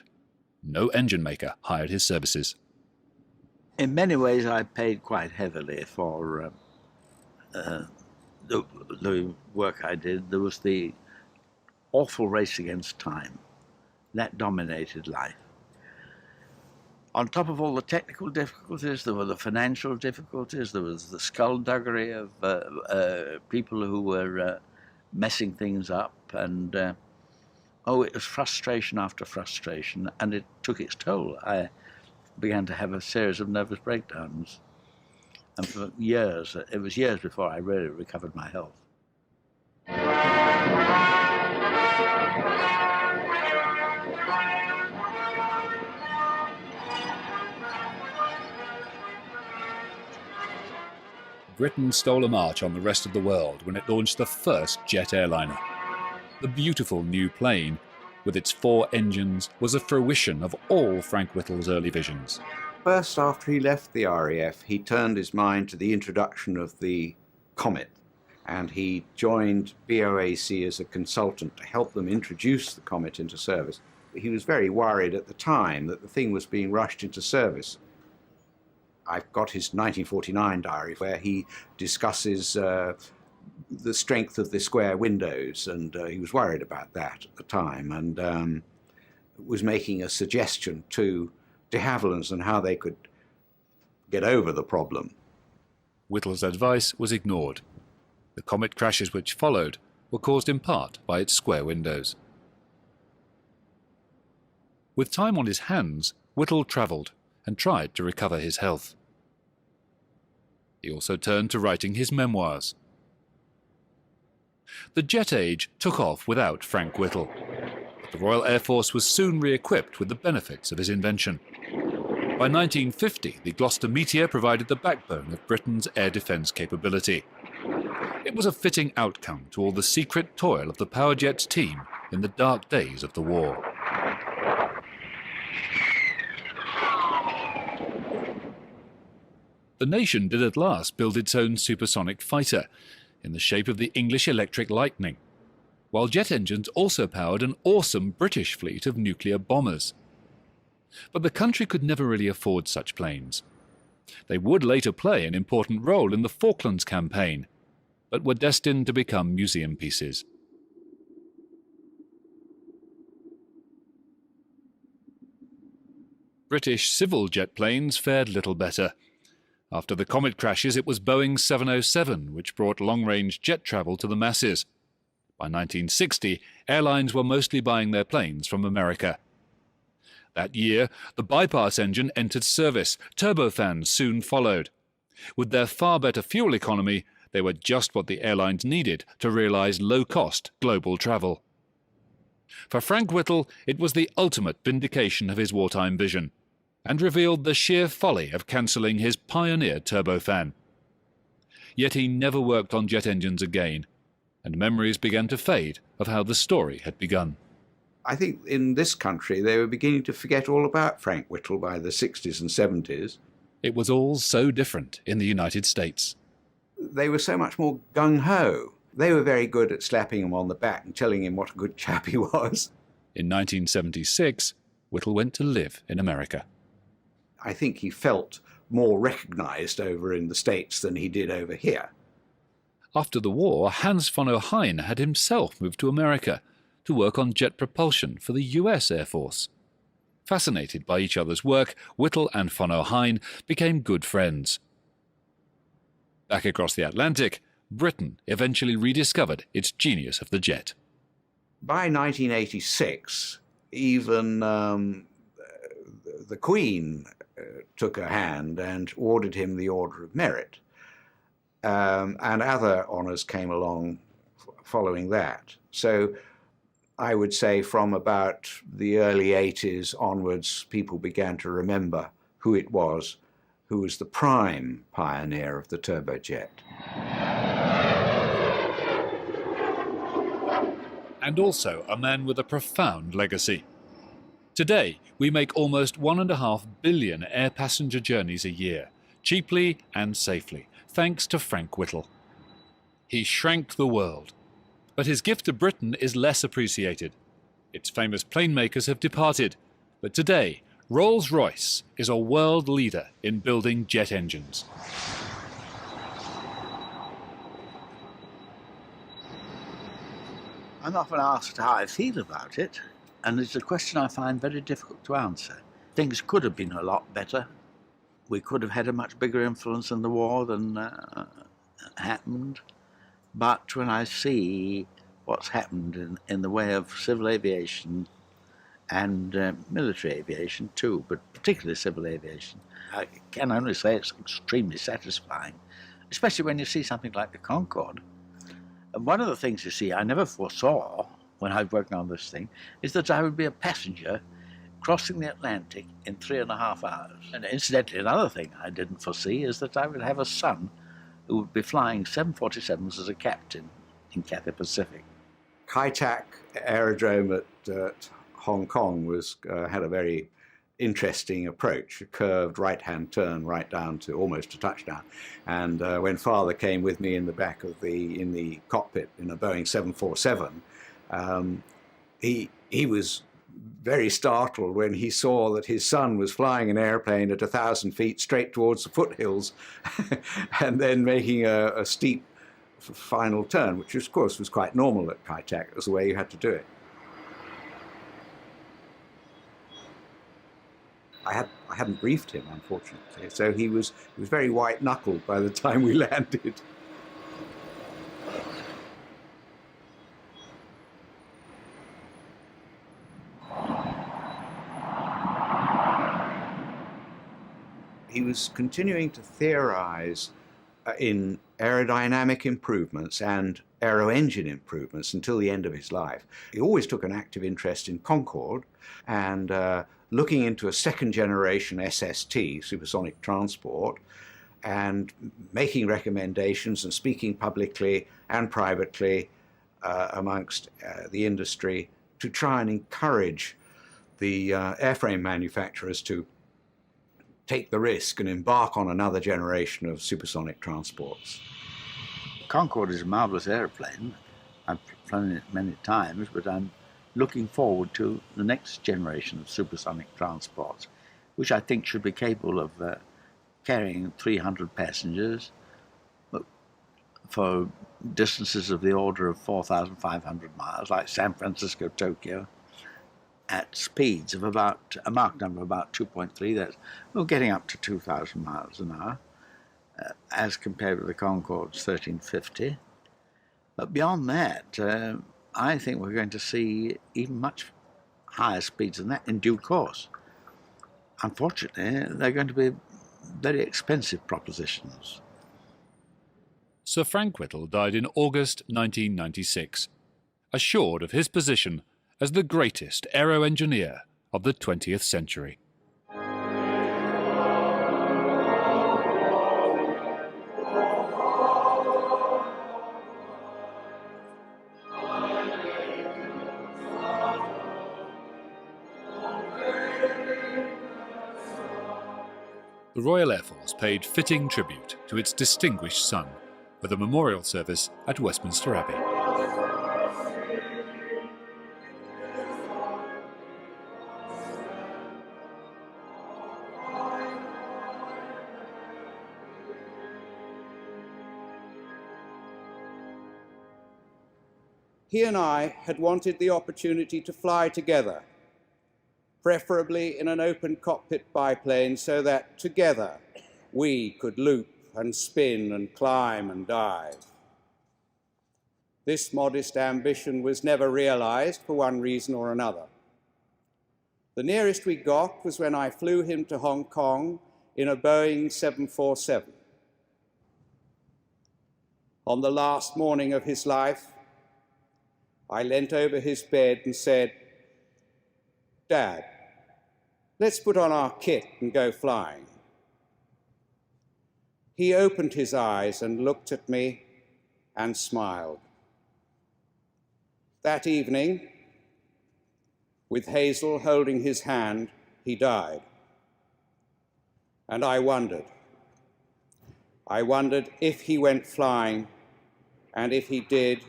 No engine maker hired his services. In many ways, I paid quite heavily for the work I did. There was the awful race against time. That dominated life. On top of all the technical difficulties, there were the financial difficulties, there was the skullduggery of people who were messing things up, and it was frustration after frustration, and it took its toll. I began to have a series of nervous breakdowns, and for years, it was years before I really recovered my health. Britain stole a march on the rest of the world when it launched the first jet airliner. The beautiful new plane, with its 4 engines, was a fruition of all Frank Whittle's early visions. First, after he left the RAF, he turned his mind to the introduction of the Comet, and he joined BOAC as a consultant to help them introduce the Comet into service. He was very worried at the time that the thing was being rushed into service. I've got his 1949 diary where he discusses the strength of the square windows, and he was worried about that at the time, and was making a suggestion to de Havilland's on how they could get over the problem. Whittle's advice was ignored. The Comet crashes which followed were caused in part by its square windows. With time on his hands, Whittle travelled and tried to recover his health. He also turned to writing his memoirs. The jet age took off without Frank Whittle, but the Royal Air Force was soon re-equipped with the benefits of his invention. By 1950, the Gloucester Meteor provided the backbone of Britain's air defence capability. It was a fitting outcome to all the secret toil of the Power Jets team in the dark days of the war. The nation did at last build its own supersonic fighter, in the shape of the English Electric Lightning, while jet engines also powered an awesome British fleet of nuclear bombers. But the country could never really afford such planes. They would later play an important role in the Falklands campaign, but were destined to become museum pieces. British civil jet planes fared little better. After the Comet crashes, it was Boeing 707 which brought long-range jet travel to the masses. By 1960, airlines were mostly buying their planes from America. That year, the bypass engine entered service. Turbofans soon followed. With their far better fuel economy, they were just what the airlines needed to realize low-cost global travel. For Frank Whittle, it was the ultimate vindication of his wartime vision, and revealed the sheer folly of cancelling his pioneer turbofan. Yet he never worked on jet engines again, and memories began to fade of how the story had begun. I think in this country they were beginning to forget all about Frank Whittle by the 60s and 70s. It was all so different in the United States. They were so much more gung-ho. They were very good at slapping him on the back and telling him what a good chap he was. In 1976, Whittle went to live in America. I think he felt more recognized over in the States than he did over here. After the war, Hans von Ohain had himself moved to America to work on jet propulsion for the US Air Force. Fascinated by each other's work, Whittle and von Ohain became good friends. Back across the Atlantic, Britain eventually rediscovered its genius of the jet. By 1986, even the Queen took a hand and awarded him the Order of Merit. And other honours came along following that. So I would say from about the early 80s onwards, people began to remember who it was who was the prime pioneer of the turbojet. And also a man with a profound legacy. Today, we make almost 1.5 billion air passenger journeys a year, cheaply and safely, thanks to Frank Whittle. He shrank the world, but his gift to Britain is less appreciated. Its famous plane makers have departed, but today, Rolls Royce is a world leader in building jet engines. I'm often asked how I feel about it, and it's a question I find very difficult to answer. Things could have been a lot better. We could have had a much bigger influence in the war than happened. But when I see what's happened in the way of civil aviation and military aviation too, but particularly civil aviation, I can only say it's extremely satisfying, especially when you see something like the Concorde. And one of the things you see I never foresaw when I was working on this thing is that I would be a passenger crossing the Atlantic in 3.5 hours. And incidentally, another thing I didn't foresee is that I would have a son who would be flying 747s as a captain in Cathay Pacific. Kai Tak Aerodrome at Hong Kong had a very interesting approach, a curved right-hand turn right down to almost a touchdown. And when Father came with me in the back of in the cockpit in a Boeing 747, he was very startled when he saw that his son was flying an airplane at 1,000 feet straight towards the foothills and then making a steep final turn, which of course was quite normal at Kai Tak. It was the way you had to do it. I hadn't briefed him, unfortunately, so he was very white-knuckled by the time we landed. He was continuing to theorize in aerodynamic improvements and aero engine improvements until the end of his life. He always took an active interest in Concorde and looking into a second-generation SST, supersonic transport, and making recommendations and speaking publicly and privately amongst the industry to try and encourage the airframe manufacturers to take the risk and embark on another generation of supersonic transports. Concorde is a marvelous airplane. I've flown it many times, but I'm looking forward to the next generation of supersonic transports, which I think should be capable of carrying 300 passengers for distances of the order of 4,500 miles, like San Francisco, Tokyo, at speeds of about a Mach number of about 2.3. That's getting up to 2,000 miles an hour, as compared with the Concorde's 1350. But beyond that, I think we're going to see even much higher speeds than that in due course. Unfortunately, they're going to be very expensive propositions. Sir Frank Whittle died in August 1996, assured of his position as the greatest aero engineer of the 20th century. the Royal Air Force paid fitting tribute to its distinguished son with a memorial service at Westminster Abbey. He and I had wanted the opportunity to fly together, preferably in an open cockpit biplane, so that together we could loop and spin and climb and dive. This modest ambition was never realized for one reason or another. The nearest we got was when I flew him to Hong Kong in a Boeing 747. On the last morning of his life, I leant over his bed and said, "Dad, let's put on our kit and go flying." He opened his eyes and looked at me and smiled. That evening, with Hazel holding his hand, he died. And I wondered if he went flying, and if he did,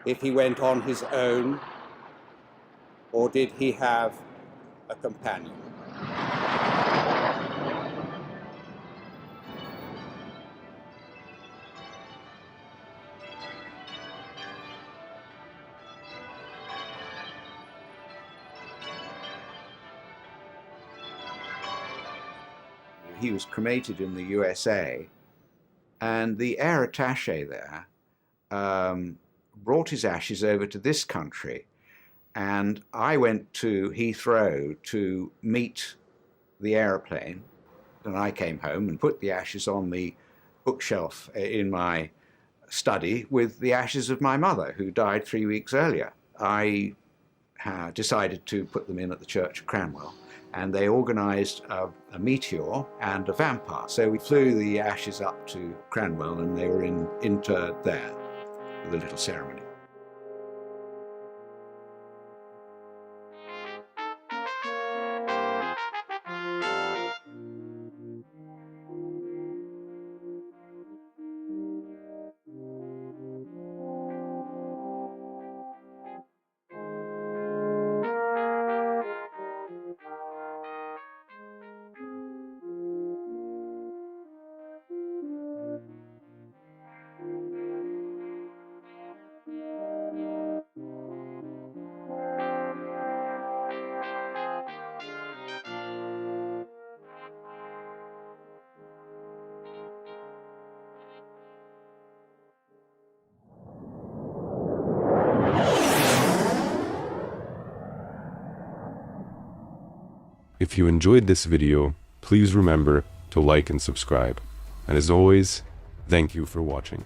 if he went on his own, or did he have a companion? He was cremated in the USA, and the air attaché there brought his ashes over to this country, and I went to Heathrow to meet the aeroplane, and I came home and put the ashes on the bookshelf in my study with the ashes of my mother, who died 3 weeks earlier. I decided to put them in at the Church of Cranwell, and they organized a meteor and a vampire. So we flew the ashes up to Cranwell, and they were interred there with a little ceremony. If you enjoyed this video, please remember to like and subscribe. And as always, thank you for watching.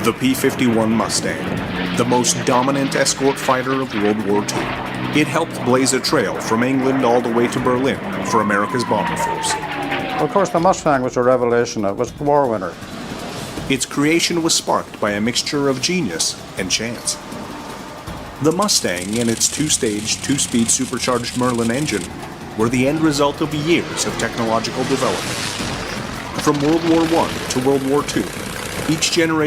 The P-51 Mustang, the most dominant escort fighter of World War II. It helped blaze a trail from England all the way to Berlin for America's bomber force. Of course, the Mustang was a revelation. It was a war winner. Its creation was sparked by a mixture of genius and chance. The Mustang and its two-stage, two-speed supercharged Merlin engine were the end result of years of technological development. From World War I to World War II, each generation